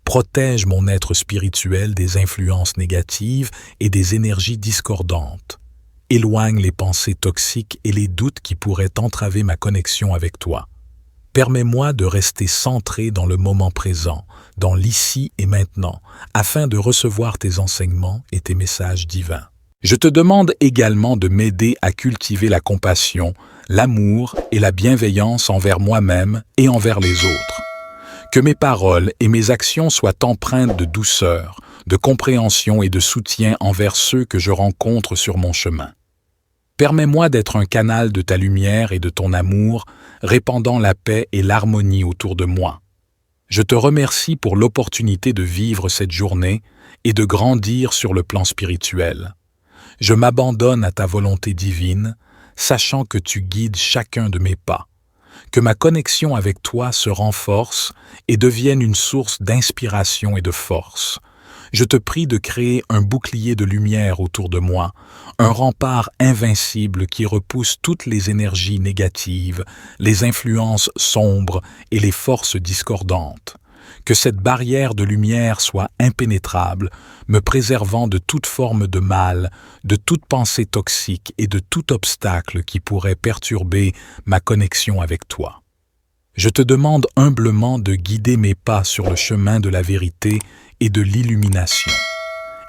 Protège mon être spirituel des influences négatives et des énergies discordantes. Éloigne les pensées toxiques et les doutes qui pourraient entraver ma connexion avec toi. Permets-moi de rester centré dans le moment présent, dans l'ici et maintenant, afin de recevoir tes enseignements et tes messages divins. Je te demande également de m'aider à cultiver la compassion, l'amour et la bienveillance envers moi-même et envers les autres. Que mes paroles et mes actions soient empreintes de douceur, de compréhension et de soutien envers ceux que je rencontre sur mon chemin. Permets-moi d'être un canal de ta lumière et de ton amour, répandant la paix et l'harmonie autour de moi. Je te remercie pour l'opportunité de vivre cette journée et de grandir sur le plan spirituel. Je m'abandonne à ta volonté divine, sachant que tu guides chacun de mes pas. Que ma connexion avec toi se renforce et devienne une source d'inspiration et de force. Je te prie de créer un bouclier de lumière autour de moi, un rempart invincible qui repousse toutes les énergies négatives, les influences sombres et les forces discordantes. Que cette barrière de lumière soit impénétrable, me préservant de toute forme de mal, de toute pensée toxique et de tout obstacle qui pourrait perturber ma connexion avec toi. Je te demande humblement de guider mes pas sur le chemin de la vérité et de l'illumination.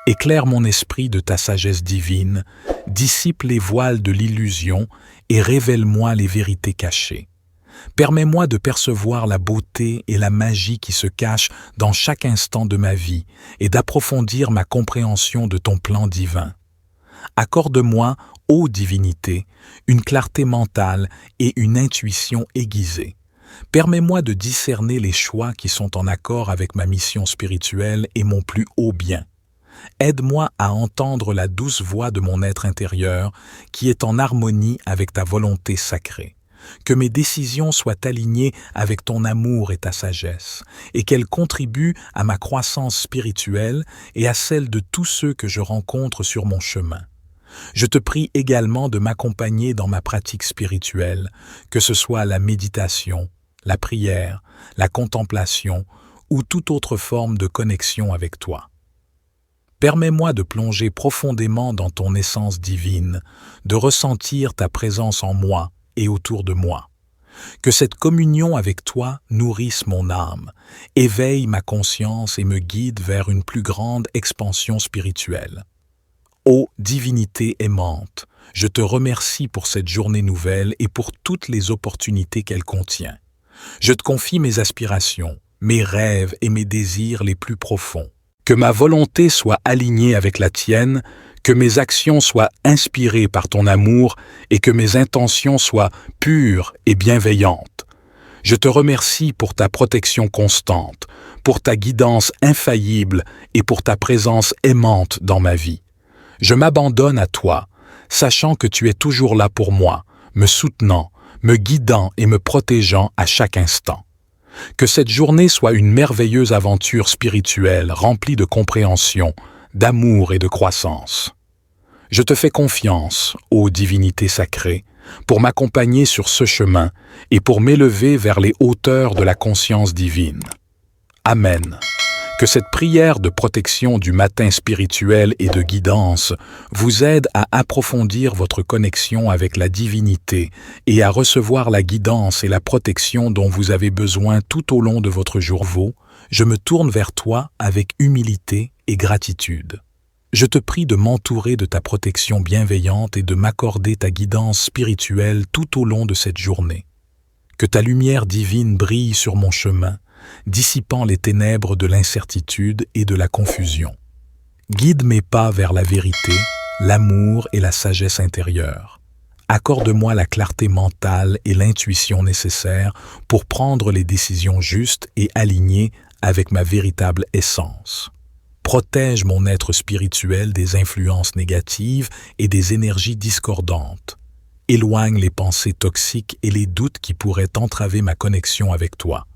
Éclaire mon esprit de ta sagesse divine, dissipe les voiles de l'illusion et révèle-moi les vérités cachées. Permets-moi de percevoir la beauté et la magie qui se cachent dans chaque instant de ma vie et d'approfondir ma compréhension de ton plan divin. Accorde-moi, ô divinité, une clarté mentale et une intuition aiguisée. Permets-moi de discerner les choix qui sont en accord avec ma mission spirituelle et mon plus haut bien. Aide-moi à entendre la douce voix de mon être intérieur qui est en harmonie avec ta volonté sacrée. Que mes décisions soient alignées avec ton amour et ta sagesse, et qu'elles contribuent à ma croissance spirituelle et à celle de tous ceux que je rencontre sur mon chemin. Je te prie également de m'accompagner dans ma pratique spirituelle, que ce soit la méditation, la prière, la contemplation ou toute autre forme de connexion avec toi. Permets-moi de plonger profondément dans ton essence divine, de ressentir ta présence en moi et autour de moi. Que cette communion avec toi nourrisse mon âme, éveille ma conscience et me guide vers une plus grande expansion spirituelle. Ô divinité aimante, je te remercie pour cette journée nouvelle et pour toutes les opportunités qu'elle contient. Je te confie mes aspirations, mes rêves et mes désirs les plus profonds. Que ma volonté soit alignée avec la tienne, que mes actions soient inspirées par ton amour et que mes intentions soient pures et bienveillantes. Je te remercie pour ta protection constante, pour ta guidance infaillible et pour ta présence aimante dans ma vie. Je m'abandonne à toi, sachant que tu es toujours là pour moi, me soutenant, me guidant et me protégeant à chaque instant. Que cette journée soit une merveilleuse aventure spirituelle remplie de compréhension, d'amour et de croissance. Je te fais confiance, ô divinité sacrée, pour m'accompagner sur ce chemin et pour m'élever vers les hauteurs de la conscience divine. Amen. Que cette prière de protection du matin spirituel et de guidance vous aide à approfondir votre connexion avec la divinité et à recevoir la guidance et la protection dont vous avez besoin tout au long de votre jour. Je me tourne vers toi avec humilité et gratitude. Je te prie de m'entourer de ta protection bienveillante et de m'accorder ta guidance spirituelle tout au long de cette journée. Que ta lumière divine brille sur mon chemin, dissipant les ténèbres de l'incertitude et de la confusion. Guide mes pas vers la vérité, l'amour et la sagesse intérieure. Accorde-moi la clarté mentale et l'intuition nécessaires pour prendre les décisions justes et alignées avec ma véritable essence. Protège mon être spirituel des influences négatives et des énergies discordantes. Éloigne les pensées toxiques et les doutes qui pourraient entraver ma connexion avec toi.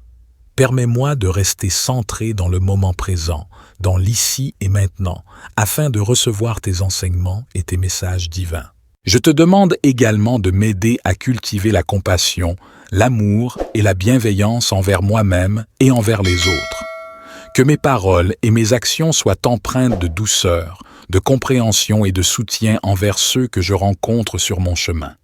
Permets-moi de rester centré dans le moment présent, dans l'ici et maintenant, afin de recevoir tes enseignements et tes messages divins. Je te demande également de m'aider à cultiver la compassion, l'amour et la bienveillance envers moi-même et envers les autres. Que mes paroles et mes actions soient empreintes de douceur, de compréhension et de soutien envers ceux que je rencontre sur mon chemin.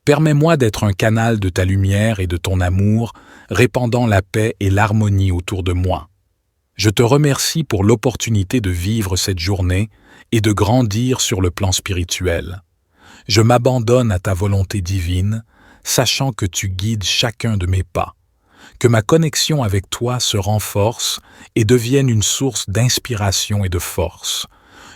Permets-moi d'être un canal de ta lumière et de ton amour, répandant la paix et l'harmonie autour de moi. Je te remercie pour l'opportunité de vivre cette journée et de grandir sur le plan spirituel. Je m'abandonne à ta volonté divine, sachant que tu guides chacun de mes pas. Que ma connexion avec toi se renforce et devienne une source d'inspiration et de force.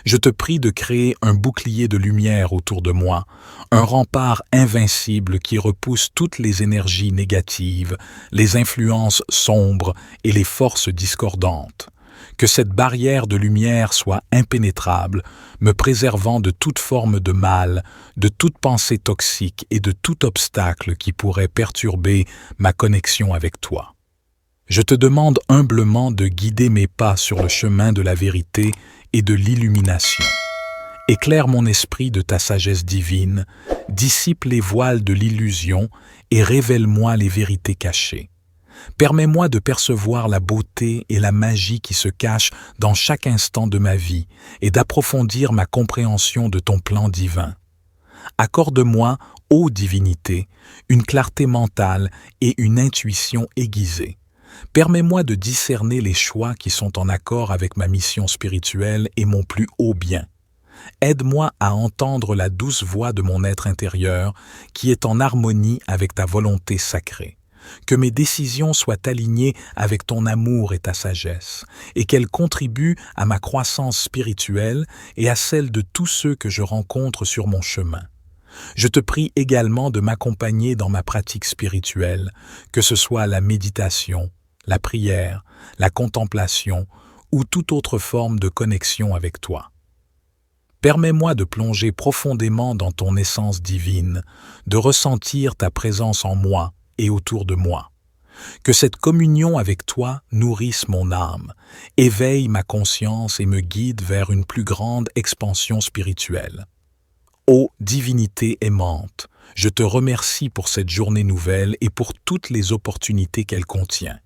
Je te prie de créer un bouclier de lumière autour de moi, un rempart invincible qui repousse toutes les énergies négatives, les influences sombres et les forces discordantes. Que cette barrière de lumière soit impénétrable, me préservant de toute forme de mal, de toute pensée toxique et de tout obstacle qui pourrait perturber ma connexion avec toi. Je te demande humblement de guider mes pas sur le chemin de la vérité et de l'illumination. Éclaire mon esprit de ta sagesse divine, dissipe les voiles de l'illusion et révèle-moi les vérités cachées. Permets-moi de percevoir la beauté et la magie qui se cachent dans chaque instant de ma vie et d'approfondir ma compréhension de ton plan divin. Accorde-moi, ô divinité, une clarté mentale et une intuition aiguisée. Permets-moi de discerner les choix qui sont en accord avec ma mission spirituelle et mon plus haut bien. Aide-moi à entendre la douce voix de mon être intérieur qui est en harmonie avec ta volonté sacrée. Que mes décisions soient alignées avec ton amour et ta sagesse, et qu'elles contribuent à ma croissance spirituelle et à celle de tous ceux que je rencontre sur mon chemin. Je te prie également de m'accompagner dans ma pratique spirituelle, que ce soit la méditation, la prière, la contemplation ou toute autre forme de connexion avec toi. Permets-moi de plonger profondément dans ton essence divine, de ressentir ta présence en moi et autour de moi. Que cette communion avec toi nourrisse mon âme, éveille ma conscience et me guide vers une plus grande expansion spirituelle. Ô divinité aimante, je te remercie pour cette journée nouvelle et pour toutes les opportunités qu'elle contient.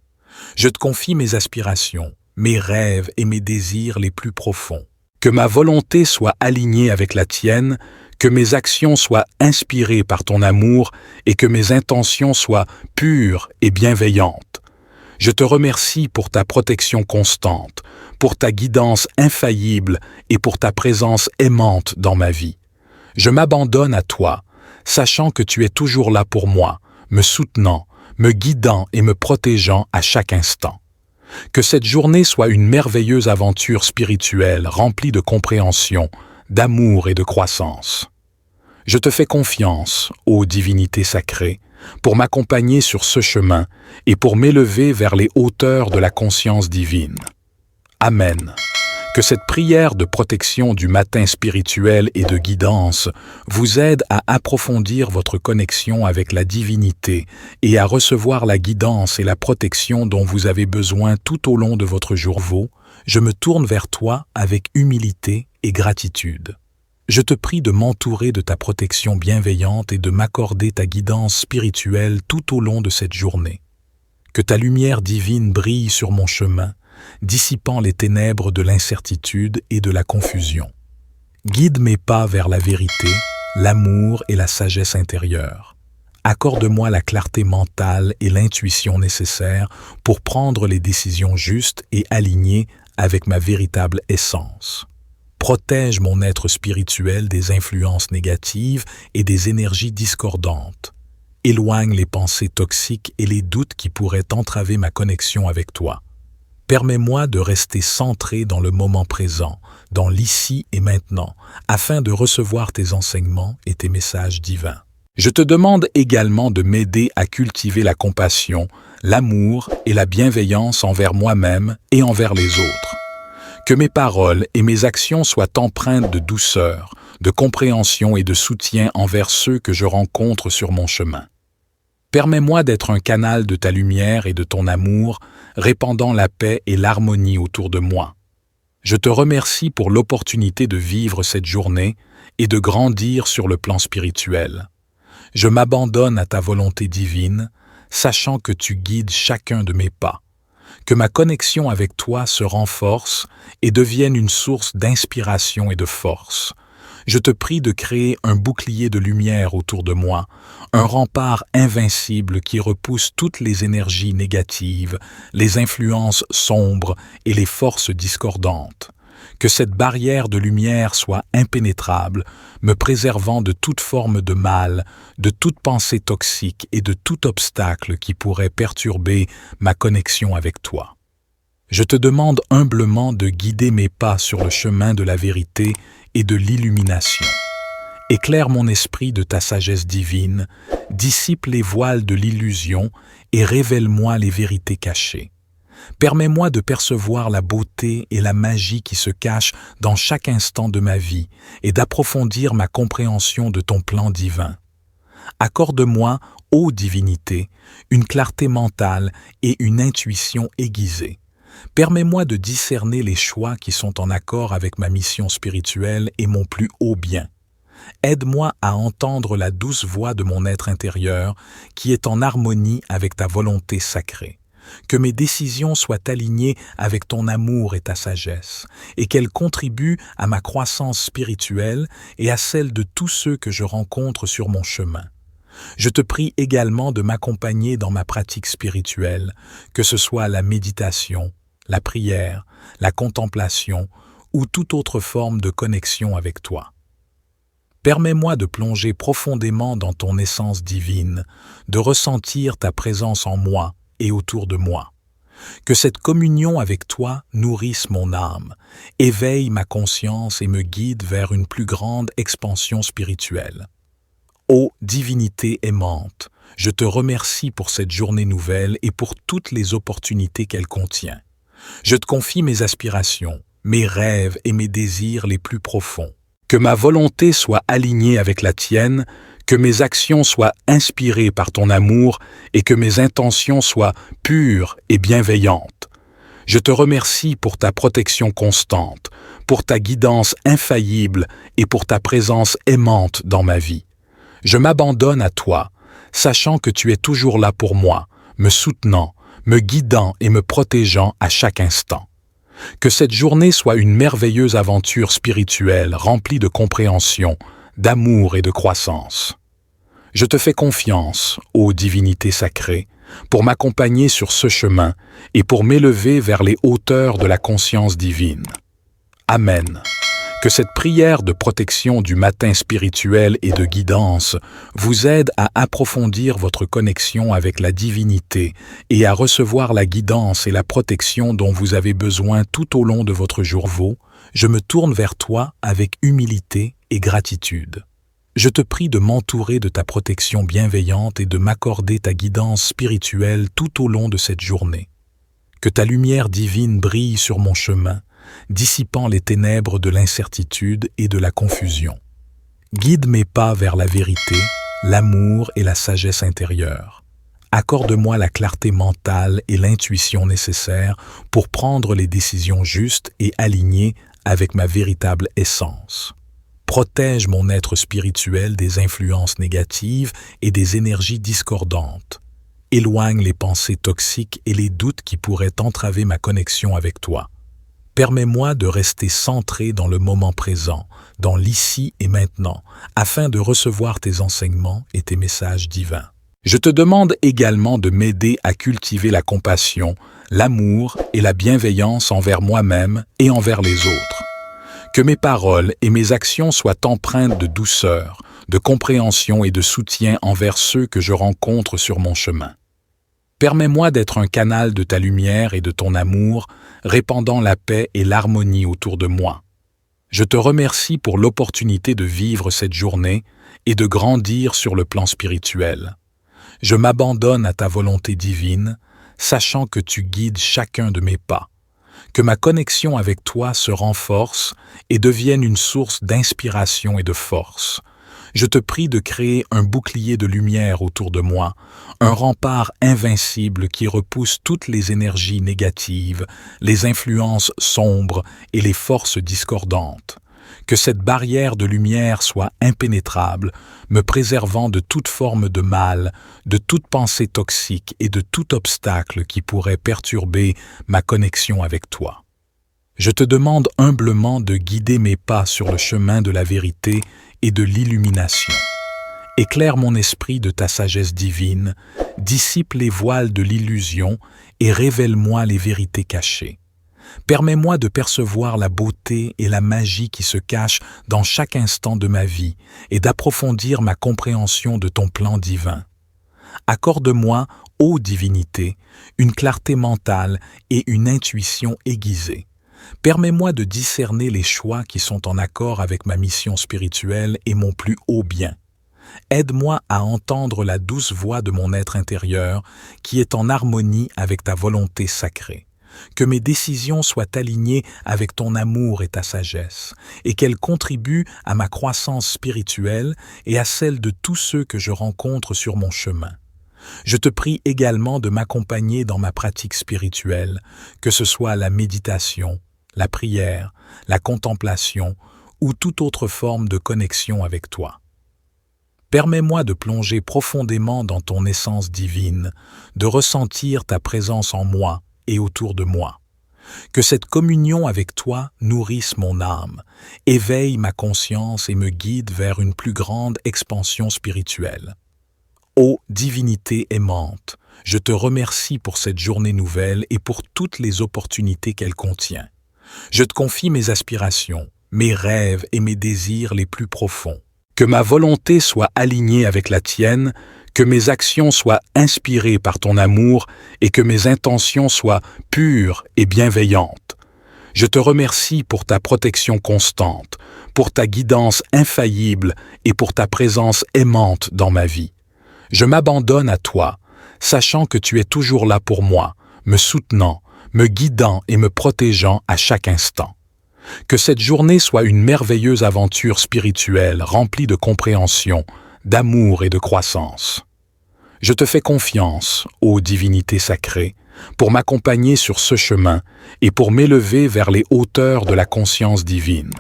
Je te confie mes aspirations, mes rêves et mes désirs les plus profonds. Que ma volonté soit alignée avec la tienne, que mes actions soient inspirées par ton amour et que mes intentions soient pures et bienveillantes. Je te remercie pour ta protection constante, pour ta guidance infaillible et pour ta présence aimante dans ma vie. Je m'abandonne à toi, sachant que tu es toujours là pour moi, me soutenant, me guidant et me protégeant à chaque instant. Que cette journée soit une merveilleuse aventure spirituelle remplie de compréhension, d'amour et de croissance. Je te fais confiance, ô divinité sacrée, pour m'accompagner sur ce chemin et pour m'élever vers les hauteurs de la conscience divine. Amen. Que cette prière de protection du matin spirituel et de guidance vous aide à approfondir votre connexion avec la divinité et à recevoir la guidance et la protection dont vous avez besoin tout au long de votre jour. Je me tourne vers toi avec humilité et gratitude. Je te prie de m'entourer de ta protection bienveillante et de m'accorder ta guidance spirituelle tout au long de cette journée. Que ta lumière divine brille sur mon chemin, dissipant les ténèbres de l'incertitude et de la confusion. Guide mes pas vers la vérité, l'amour et la sagesse intérieure. Accorde-moi la clarté mentale et l'intuition nécessaires pour prendre les décisions justes et alignées avec ma véritable essence. Protège mon être spirituel des influences négatives et des énergies discordantes. Éloigne les pensées toxiques et les doutes qui pourraient entraver ma connexion avec toi. Permets-moi de rester centré dans le moment présent, dans l'ici et maintenant, afin de recevoir tes enseignements et tes messages divins. Je te demande également de m'aider à cultiver la compassion, l'amour et la bienveillance envers moi-même et envers les autres. Que mes paroles et mes actions soient empreintes de douceur, de compréhension et de soutien envers ceux que je rencontre sur mon chemin. Permets-moi d'être un canal de ta lumière et de ton amour, répandant la paix et l'harmonie autour de moi. Je te remercie pour l'opportunité de vivre cette journée et de grandir sur le plan spirituel. Je m'abandonne à ta volonté divine, sachant que tu guides chacun de mes pas. Que ma connexion avec toi se renforce et devienne une source d'inspiration et de force. Je te prie de créer un bouclier de lumière autour de moi, un rempart invincible qui repousse toutes les énergies négatives, les influences sombres et les forces discordantes. Que cette barrière de lumière soit impénétrable, me préservant de toute forme de mal, de toute pensée toxique et de tout obstacle qui pourrait perturber ma connexion avec toi. Je te demande humblement de guider mes pas sur le chemin de la vérité et de l'illumination. Éclaire mon esprit de ta sagesse divine, dissipe les voiles de l'illusion et révèle-moi les vérités cachées. Permets-moi de percevoir la beauté et la magie qui se cachent dans chaque instant de ma vie et d'approfondir ma compréhension de ton plan divin. Accorde-moi, ô divinité, une clarté mentale et une intuition aiguisée. Permets-moi de discerner les choix qui sont en accord avec ma mission spirituelle et mon plus haut bien. Aide-moi à entendre la douce voix de mon être intérieur qui est en harmonie avec ta volonté sacrée. Que mes décisions soient alignées avec ton amour et ta sagesse, et qu'elles contribuent à ma croissance spirituelle et à celle de tous ceux que je rencontre sur mon chemin. Je te prie également de m'accompagner dans ma pratique spirituelle, que ce soit la méditation, la prière, la contemplation ou toute autre forme de connexion avec toi. Permets-moi de plonger profondément dans ton essence divine, de ressentir ta présence en moi et autour de moi. Que cette communion avec toi nourrisse mon âme, éveille ma conscience et me guide vers une plus grande expansion spirituelle. Ô divinité aimante, je te remercie pour cette journée nouvelle et pour toutes les opportunités qu'elle contient. Je te confie mes aspirations, mes rêves et mes désirs les plus profonds. Que ma volonté soit alignée avec la tienne, que mes actions soient inspirées par ton amour et que mes intentions soient pures et bienveillantes. Je te remercie pour ta protection constante, pour ta guidance infaillible et pour ta présence aimante dans ma vie. Je m'abandonne à toi, sachant que tu es toujours là pour moi, me soutenant, me guidant et me protégeant à chaque instant. Que cette journée soit une merveilleuse aventure spirituelle remplie de compréhension, d'amour et de croissance. Je te fais confiance, ô divinité sacrée, pour m'accompagner sur ce chemin et pour m'élever vers les hauteurs de la conscience divine. Amen. Que cette prière de protection du matin spirituel et de guidance vous aide à approfondir votre connexion avec la divinité et à recevoir la guidance et la protection dont vous avez besoin tout au long de votre jour. Je me tourne vers toi avec humilité et gratitude. Je te prie de m'entourer de ta protection bienveillante et de m'accorder ta guidance spirituelle tout au long de cette journée. Que ta lumière divine brille sur mon chemin, dissipant les ténèbres de l'incertitude et de la confusion. Guide mes pas vers la vérité, l'amour et la sagesse intérieure. Accorde-moi la clarté mentale et l'intuition nécessaires pour prendre les décisions justes et alignées avec ma véritable essence. Protège mon être spirituel des influences négatives et des énergies discordantes. Éloigne les pensées toxiques et les doutes qui pourraient entraver ma connexion avec toi. Permets-moi de rester centré dans le moment présent, dans l'ici et maintenant, afin de recevoir tes enseignements et tes messages divins. Je te demande également de m'aider à cultiver la compassion, l'amour et la bienveillance envers moi-même et envers les autres. Que mes paroles et mes actions soient empreintes de douceur, de compréhension et de soutien envers ceux que je rencontre sur mon chemin. Permets-moi d'être un canal de ta lumière et de ton amour, répandant la paix et l'harmonie autour de moi. Je te remercie pour l'opportunité de vivre cette journée et de grandir sur le plan spirituel. Je m'abandonne à ta volonté divine, sachant que tu guides chacun de mes pas. Que ma connexion avec toi se renforce et devienne une source d'inspiration et de force. Je te prie de créer un bouclier de lumière autour de moi, un rempart invincible qui repousse toutes les énergies négatives, les influences sombres et les forces discordantes. Que cette barrière de lumière soit impénétrable, me préservant de toute forme de mal, de toute pensée toxique et de tout obstacle qui pourrait perturber ma connexion avec toi. Je te demande humblement de guider mes pas sur le chemin de la vérité et de l'illumination. Éclaire mon esprit de ta sagesse divine, dissipe les voiles de l'illusion et révèle-moi les vérités cachées. Permets-moi de percevoir la beauté et la magie qui se cachent dans chaque instant de ma vie et d'approfondir ma compréhension de ton plan divin. Accorde-moi, ô divinité, une clarté mentale et une intuition aiguisée. Permets-moi de discerner les choix qui sont en accord avec ma mission spirituelle et mon plus haut bien. Aide-moi à entendre la douce voix de mon être intérieur qui est en harmonie avec ta volonté sacrée. Que mes décisions soient alignées avec ton amour et ta sagesse, et qu'elles contribuent à ma croissance spirituelle et à celle de tous ceux que je rencontre sur mon chemin. Je te prie également de m'accompagner dans ma pratique spirituelle, que ce soit la méditation, la prière, la contemplation ou toute autre forme de connexion avec toi. Permets-moi de plonger profondément dans ton essence divine, de ressentir ta présence en moi et autour de moi. Que cette communion avec toi nourrisse mon âme, éveille ma conscience et me guide vers une plus grande expansion spirituelle. Ô divinité aimante, je te remercie pour cette journée nouvelle et pour toutes les opportunités qu'elle contient. Je te confie mes aspirations, mes rêves et mes désirs les plus profonds. Que ma volonté soit alignée avec la tienne, que mes actions soient inspirées par ton amour et que mes intentions soient pures et bienveillantes. Je te remercie pour ta protection constante, pour ta guidance infaillible et pour ta présence aimante dans ma vie. Je m'abandonne à toi, sachant que tu es toujours là pour moi, me soutenant, me guidant et me protégeant à chaque instant. Que cette journée soit une merveilleuse aventure spirituelle remplie de compréhension, d'amour et de croissance. Je te fais confiance, ô divinité sacrée, pour m'accompagner sur ce chemin et pour m'élever vers les hauteurs de la conscience divine.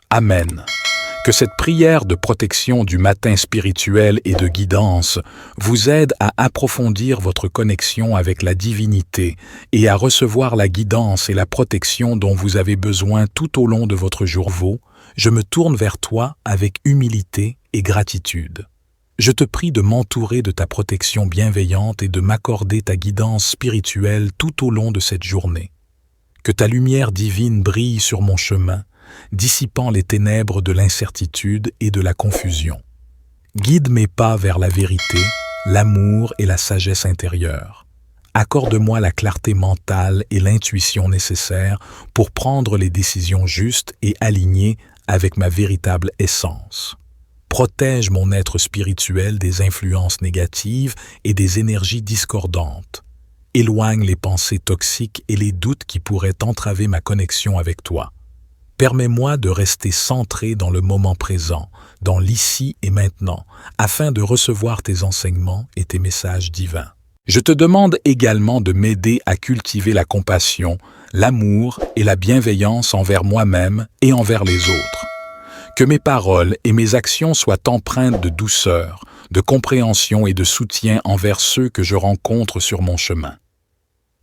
Amen. Que cette prière de protection du matin spirituel et de guidance vous aide à approfondir votre connexion avec la divinité et à recevoir la guidance et la protection dont vous avez besoin tout au long de votre jour. Je me tourne vers toi avec humilité et gratitude. Je te prie de m'entourer de ta protection bienveillante et de m'accorder ta guidance spirituelle tout au long de cette journée. Que ta lumière divine brille sur mon chemin, dissipant les ténèbres de l'incertitude et de la confusion. Guide mes pas vers la vérité, l'amour et la sagesse intérieure. Accorde-moi la clarté mentale et l'intuition nécessaires pour prendre les décisions justes et alignées avec ma véritable essence. Protège mon être spirituel des influences négatives et des énergies discordantes. Éloigne les pensées toxiques et les doutes qui pourraient entraver ma connexion avec toi. Permets-moi de rester centré dans le moment présent, dans l'ici et maintenant, afin de recevoir tes enseignements et tes messages divins. Je te demande également de m'aider à cultiver la compassion, l'amour et la bienveillance envers moi-même et envers les autres. Que mes paroles et mes actions soient empreintes de douceur, de compréhension et de soutien envers ceux que je rencontre sur mon chemin.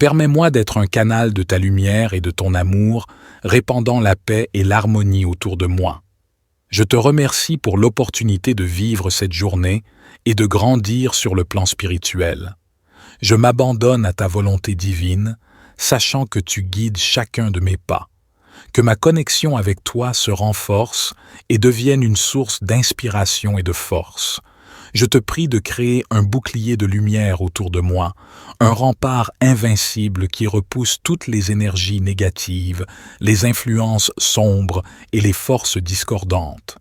Permets-moi d'être un canal de ta lumière et de ton amour, répandant la paix et l'harmonie autour de moi. Je te remercie pour l'opportunité de vivre cette journée et de grandir sur le plan spirituel. Je m'abandonne à ta volonté divine, sachant que tu guides chacun de mes pas. Que ma connexion avec toi se renforce et devienne une source d'inspiration et de force. Je te prie de créer un bouclier de lumière autour de moi, un rempart invincible qui repousse toutes les énergies négatives, les influences sombres et les forces discordantes.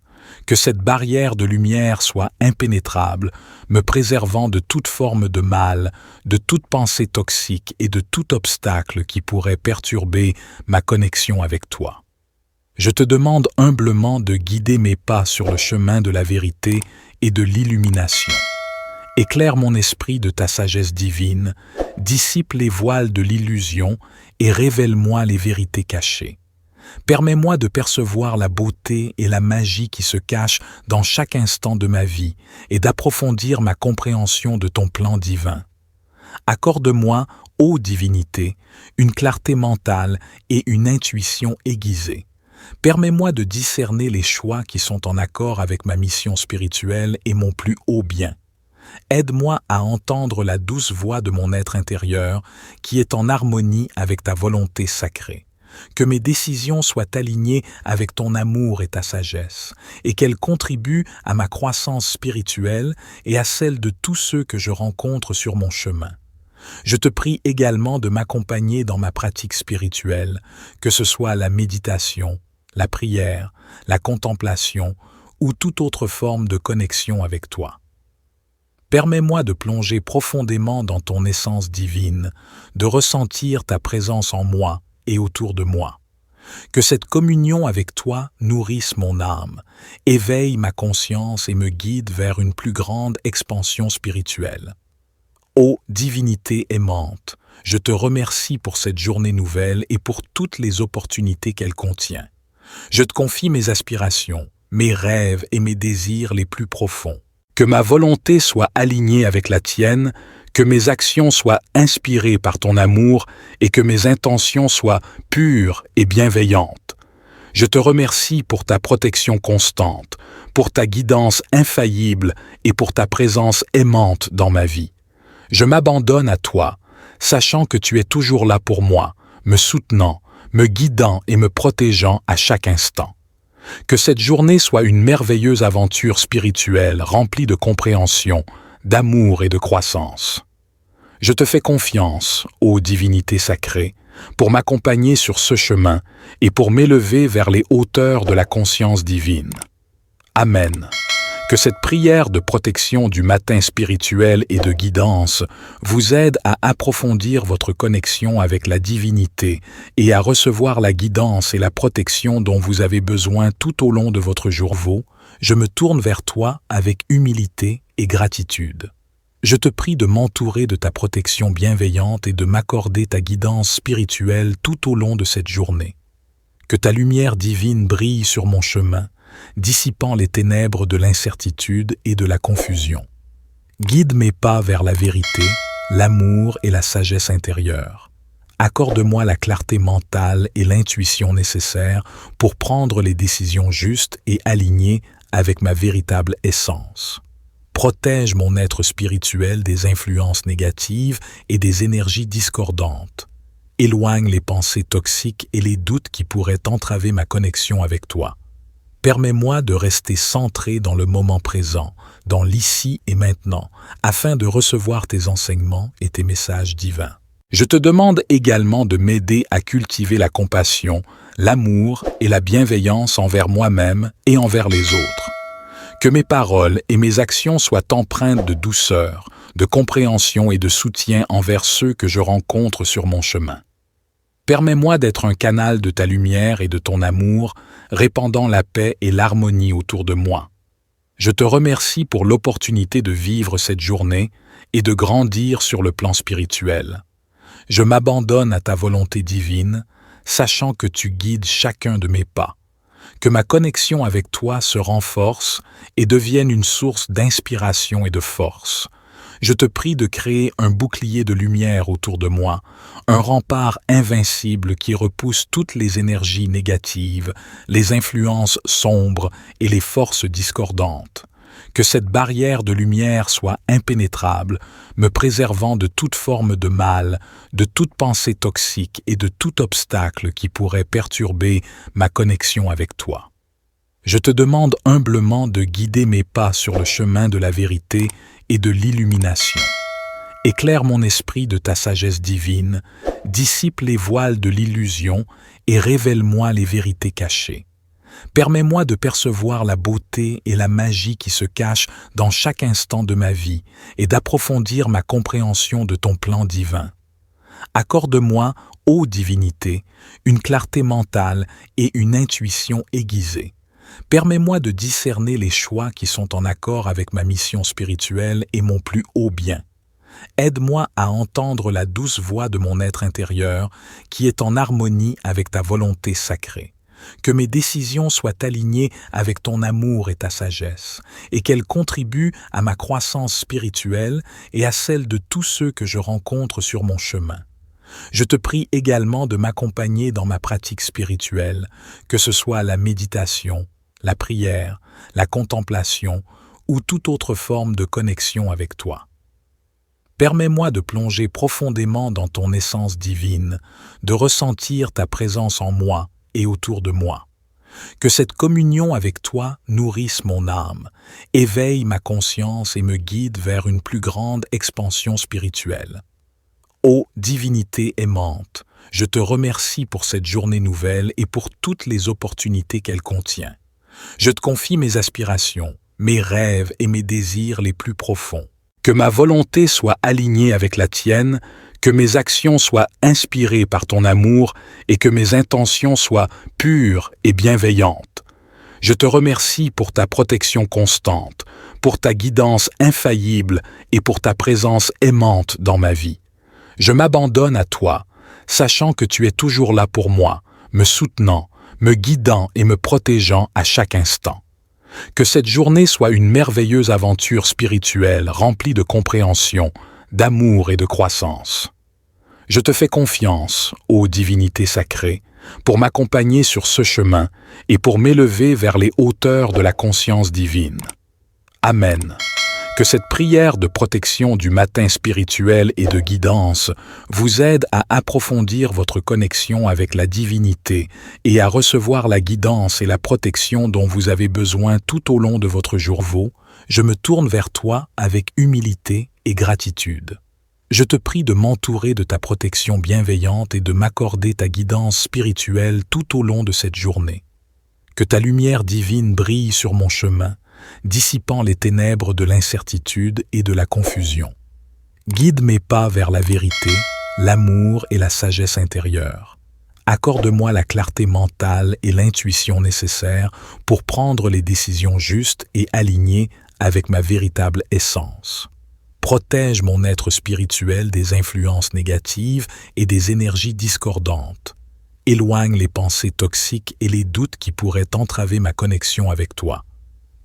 Que cette barrière de lumière soit impénétrable, me préservant de toute forme de mal, de toute pensée toxique et de tout obstacle qui pourrait perturber ma connexion avec toi. Je te demande humblement de guider mes pas sur le chemin de la vérité et de l'illumination. Éclaire mon esprit de ta sagesse divine, dissipe les voiles de l'illusion et révèle-moi les vérités cachées. Permets-moi de percevoir la beauté et la magie qui se cachent dans chaque instant de ma vie et d'approfondir ma compréhension de ton plan divin. Accorde-moi, ô divinité, une clarté mentale et une intuition aiguisée. Permets-moi de discerner les choix qui sont en accord avec ma mission spirituelle et mon plus haut bien. Aide-moi à entendre la douce voix de mon être intérieur qui est en harmonie avec ta volonté sacrée. Que mes décisions soient alignées avec ton amour et ta sagesse, et qu'elles contribuent à ma croissance spirituelle et à celle de tous ceux que je rencontre sur mon chemin. Je te prie également de m'accompagner dans ma pratique spirituelle, que ce soit la méditation, la prière, la contemplation ou toute autre forme de connexion avec toi. Permets-moi de plonger profondément dans ton essence divine, de ressentir ta présence en moi et autour de moi. Que cette communion avec toi nourrisse mon âme, éveille ma conscience et me guide vers une plus grande expansion spirituelle. Ô divinité aimante, je te remercie pour cette journée nouvelle et pour toutes les opportunités qu'elle contient. Je te confie mes aspirations, mes rêves et mes désirs les plus profonds. Que ma volonté soit alignée avec la tienne, que mes actions soient inspirées par ton amour et que mes intentions soient pures et bienveillantes. Je te remercie pour ta protection constante, pour ta guidance infaillible et pour ta présence aimante dans ma vie. Je m'abandonne à toi, sachant que tu es toujours là pour moi, me soutenant, me guidant et me protégeant à chaque instant. Que cette journée soit une merveilleuse aventure spirituelle remplie de compréhension, d'amour et de croissance. Je te fais confiance, ô divinité sacrée, pour m'accompagner sur ce chemin et pour m'élever vers les hauteurs de la conscience divine. Amen. Que cette prière de protection du matin spirituel et de guidance vous aide à approfondir votre connexion avec la divinité et à recevoir la guidance et la protection dont vous avez besoin tout au long de votre jour. Je me tourne vers toi avec humilité et gratitude. Je te prie de m'entourer de ta protection bienveillante et de m'accorder ta guidance spirituelle tout au long de cette journée. Que ta lumière divine brille sur mon chemin, dissipant les ténèbres de l'incertitude et de la confusion. Guide mes pas vers la vérité, l'amour et la sagesse intérieure. Accorde-moi la clarté mentale et l'intuition nécessaires pour prendre les décisions justes et alignées avec ma véritable essence. Protège mon être spirituel des influences négatives et des énergies discordantes. Éloigne les pensées toxiques et les doutes qui pourraient entraver ma connexion avec toi. Permets-moi de rester centré dans le moment présent, dans l'ici et maintenant, afin de recevoir tes enseignements et tes messages divins. Je te demande également de m'aider à cultiver la compassion, l'amour et la bienveillance envers moi-même et envers les autres. Que mes paroles et mes actions soient empreintes de douceur, de compréhension et de soutien envers ceux que je rencontre sur mon chemin. Permets-moi d'être un canal de ta lumière et de ton amour, répandant la paix et l'harmonie autour de moi. Je te remercie pour l'opportunité de vivre cette journée et de grandir sur le plan spirituel. Je m'abandonne à ta volonté divine, sachant que tu guides chacun de mes pas. Que ma connexion avec toi se renforce et devienne une source d'inspiration et de force. Je te prie de créer un bouclier de lumière autour de moi, un rempart invincible qui repousse toutes les énergies négatives, les influences sombres et les forces discordantes. Que cette barrière de lumière soit impénétrable, me préservant de toute forme de mal, de toute pensée toxique et de tout obstacle qui pourrait perturber ma connexion avec toi. Je te demande humblement de guider mes pas sur le chemin de la vérité et de l'illumination. Éclaire mon esprit de ta sagesse divine, dissipe les voiles de l'illusion et révèle-moi les vérités cachées. Permets-moi de percevoir la beauté et la magie qui se cachent dans chaque instant de ma vie et d'approfondir ma compréhension de ton plan divin. Accorde-moi, ô divinité, une clarté mentale et une intuition aiguisée. Permets-moi de discerner les choix qui sont en accord avec ma mission spirituelle et mon plus haut bien. Aide-moi à entendre la douce voix de mon être intérieur qui est en harmonie avec ta volonté sacrée. Que mes décisions soient alignées avec ton amour et ta sagesse, et qu'elles contribuent à ma croissance spirituelle et à celle de tous ceux que je rencontre sur mon chemin. Je te prie également de m'accompagner dans ma pratique spirituelle, que ce soit la méditation, la prière, la contemplation ou toute autre forme de connexion avec toi. Permets-moi de plonger profondément dans ton essence divine, de ressentir ta présence en moi et autour de moi. Que cette communion avec toi nourrisse mon âme, éveille ma conscience et me guide vers une plus grande expansion spirituelle. Ô divinité aimante, je te remercie pour cette journée nouvelle et pour toutes les opportunités qu'elle contient. Je te confie mes aspirations, mes rêves et mes désirs les plus profonds. Que ma volonté soit alignée avec la tienne, que mes actions soient inspirées par ton amour et que mes intentions soient pures et bienveillantes. Je te remercie pour ta protection constante, pour ta guidance infaillible et pour ta présence aimante dans ma vie. Je m'abandonne à toi, sachant que tu es toujours là pour moi, me soutenant, me guidant et me protégeant à chaque instant. Que cette journée soit une merveilleuse aventure spirituelle remplie de compréhension, d'amour et de croissance. Je te fais confiance, ô divinité sacrée, pour m'accompagner sur ce chemin et pour m'élever vers les hauteurs de la conscience divine. Amen. Que cette prière de protection du matin spirituel et de guidance vous aide à approfondir votre connexion avec la divinité et à recevoir la guidance et la protection dont vous avez besoin tout au long de votre jour. Je me tourne vers toi avec humilité et gratitude. Je te prie de m'entourer de ta protection bienveillante et de m'accorder ta guidance spirituelle tout au long de cette journée. Que ta lumière divine brille sur mon chemin, dissipant les ténèbres de l'incertitude et de la confusion. Guide mes pas vers la vérité, l'amour et la sagesse intérieure. Accorde-moi la clarté mentale et l'intuition nécessaires pour prendre les décisions justes et alignées avec ma véritable essence. Protège mon être spirituel des influences négatives et des énergies discordantes. Éloigne les pensées toxiques et les doutes qui pourraient entraver ma connexion avec toi.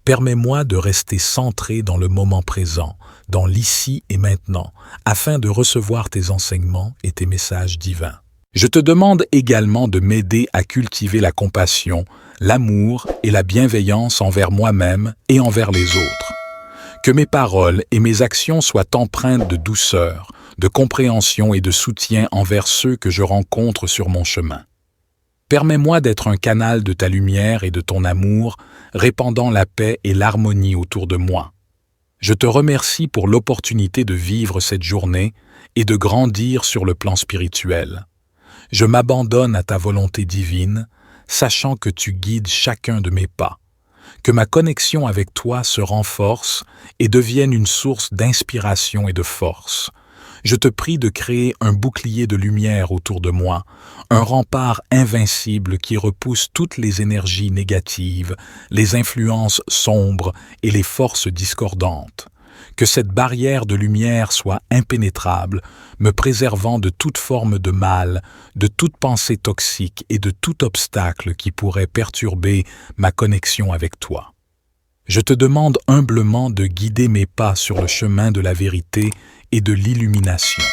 Permets-moi de rester centré dans le moment présent, dans l'ici et maintenant, afin de recevoir tes enseignements et tes messages divins. Je te demande également de m'aider à cultiver la compassion, l'amour et la bienveillance envers moi-même et envers les autres. Que mes paroles et mes actions soient empreintes de douceur, de compréhension et de soutien envers ceux que je rencontre sur mon chemin. Permets-moi d'être un canal de ta lumière et de ton amour, répandant la paix et l'harmonie autour de moi. Je te remercie pour l'opportunité de vivre cette journée et de grandir sur le plan spirituel. Je m'abandonne à ta volonté divine, sachant que tu guides chacun de mes pas. Que ma connexion avec toi se renforce et devienne une source d'inspiration et de force. Je te prie de créer un bouclier de lumière autour de moi, un rempart invincible qui repousse toutes les énergies négatives, les influences sombres et les forces discordantes. Que cette barrière de lumière soit impénétrable, me préservant de toute forme de mal, de toute pensée toxique et de tout obstacle qui pourrait perturber ma connexion avec toi. Je te demande humblement de guider mes pas sur le chemin de la vérité et de l'illumination.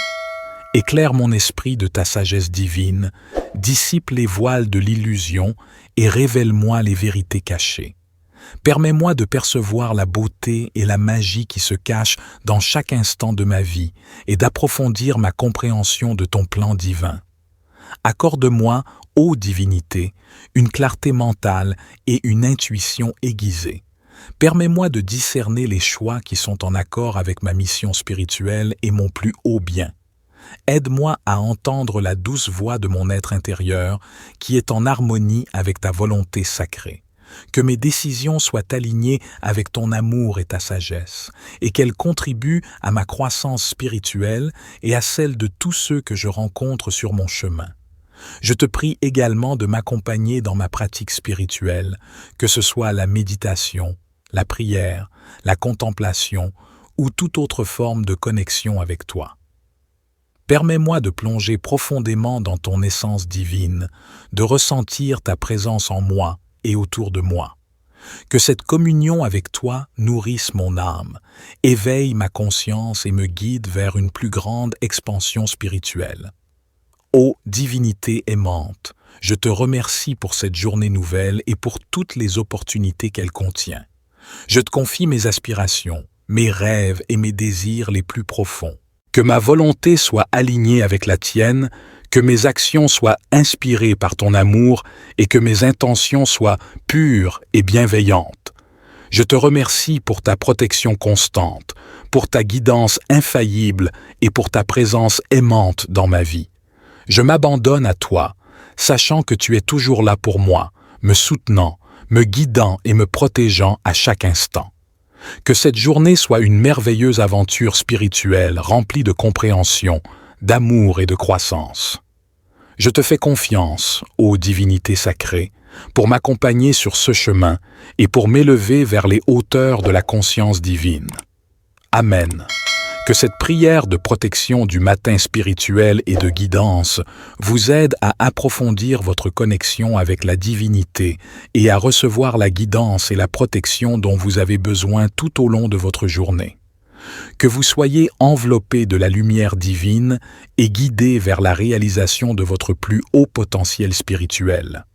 Éclaire mon esprit de ta sagesse divine, dissipe les voiles de l'illusion et révèle-moi les vérités cachées. Permets-moi de percevoir la beauté et la magie qui se cachent dans chaque instant de ma vie et d'approfondir ma compréhension de ton plan divin. Accorde-moi, ô divinité, une clarté mentale et une intuition aiguisée. Permets-moi de discerner les choix qui sont en accord avec ma mission spirituelle et mon plus haut bien. Aide-moi à entendre la douce voix de mon être intérieur qui est en harmonie avec ta volonté sacrée. Que mes décisions soient alignées avec ton amour et ta sagesse, et qu'elles contribuent à ma croissance spirituelle et à celle de tous ceux que je rencontre sur mon chemin. Je te prie également de m'accompagner dans ma pratique spirituelle, que ce soit la méditation, la prière, la contemplation ou toute autre forme de connexion avec toi. Permets-moi de plonger profondément dans ton essence divine, de ressentir ta présence en moi et autour de moi. Que cette communion avec toi nourrisse mon âme, éveille ma conscience et me guide vers une plus grande expansion spirituelle. Ô divinité aimante, je te remercie pour cette journée nouvelle et pour toutes les opportunités qu'elle contient. Je te confie mes aspirations, mes rêves et mes désirs les plus profonds. Que ma volonté soit alignée avec la tienne, que mes actions soient inspirées par ton amour et que mes intentions soient pures et bienveillantes. Je te remercie pour ta protection constante, pour ta guidance infaillible et pour ta présence aimante dans ma vie. Je m'abandonne à toi, sachant que tu es toujours là pour moi, me soutenant, me guidant et me protégeant à chaque instant. Que cette journée soit une merveilleuse aventure spirituelle remplie de compréhension, d'amour et de croissance. Je te fais confiance, ô divinité sacrée, pour m'accompagner sur ce chemin et pour m'élever vers les hauteurs de la conscience divine. Amen. Que cette prière de protection du matin spirituel et de guidance vous aide à approfondir votre connexion avec la divinité et à recevoir la guidance et la protection dont vous avez besoin tout au long de votre journée. Que vous soyez enveloppé de la lumière divine et guidé vers la réalisation de votre plus haut potentiel spirituel.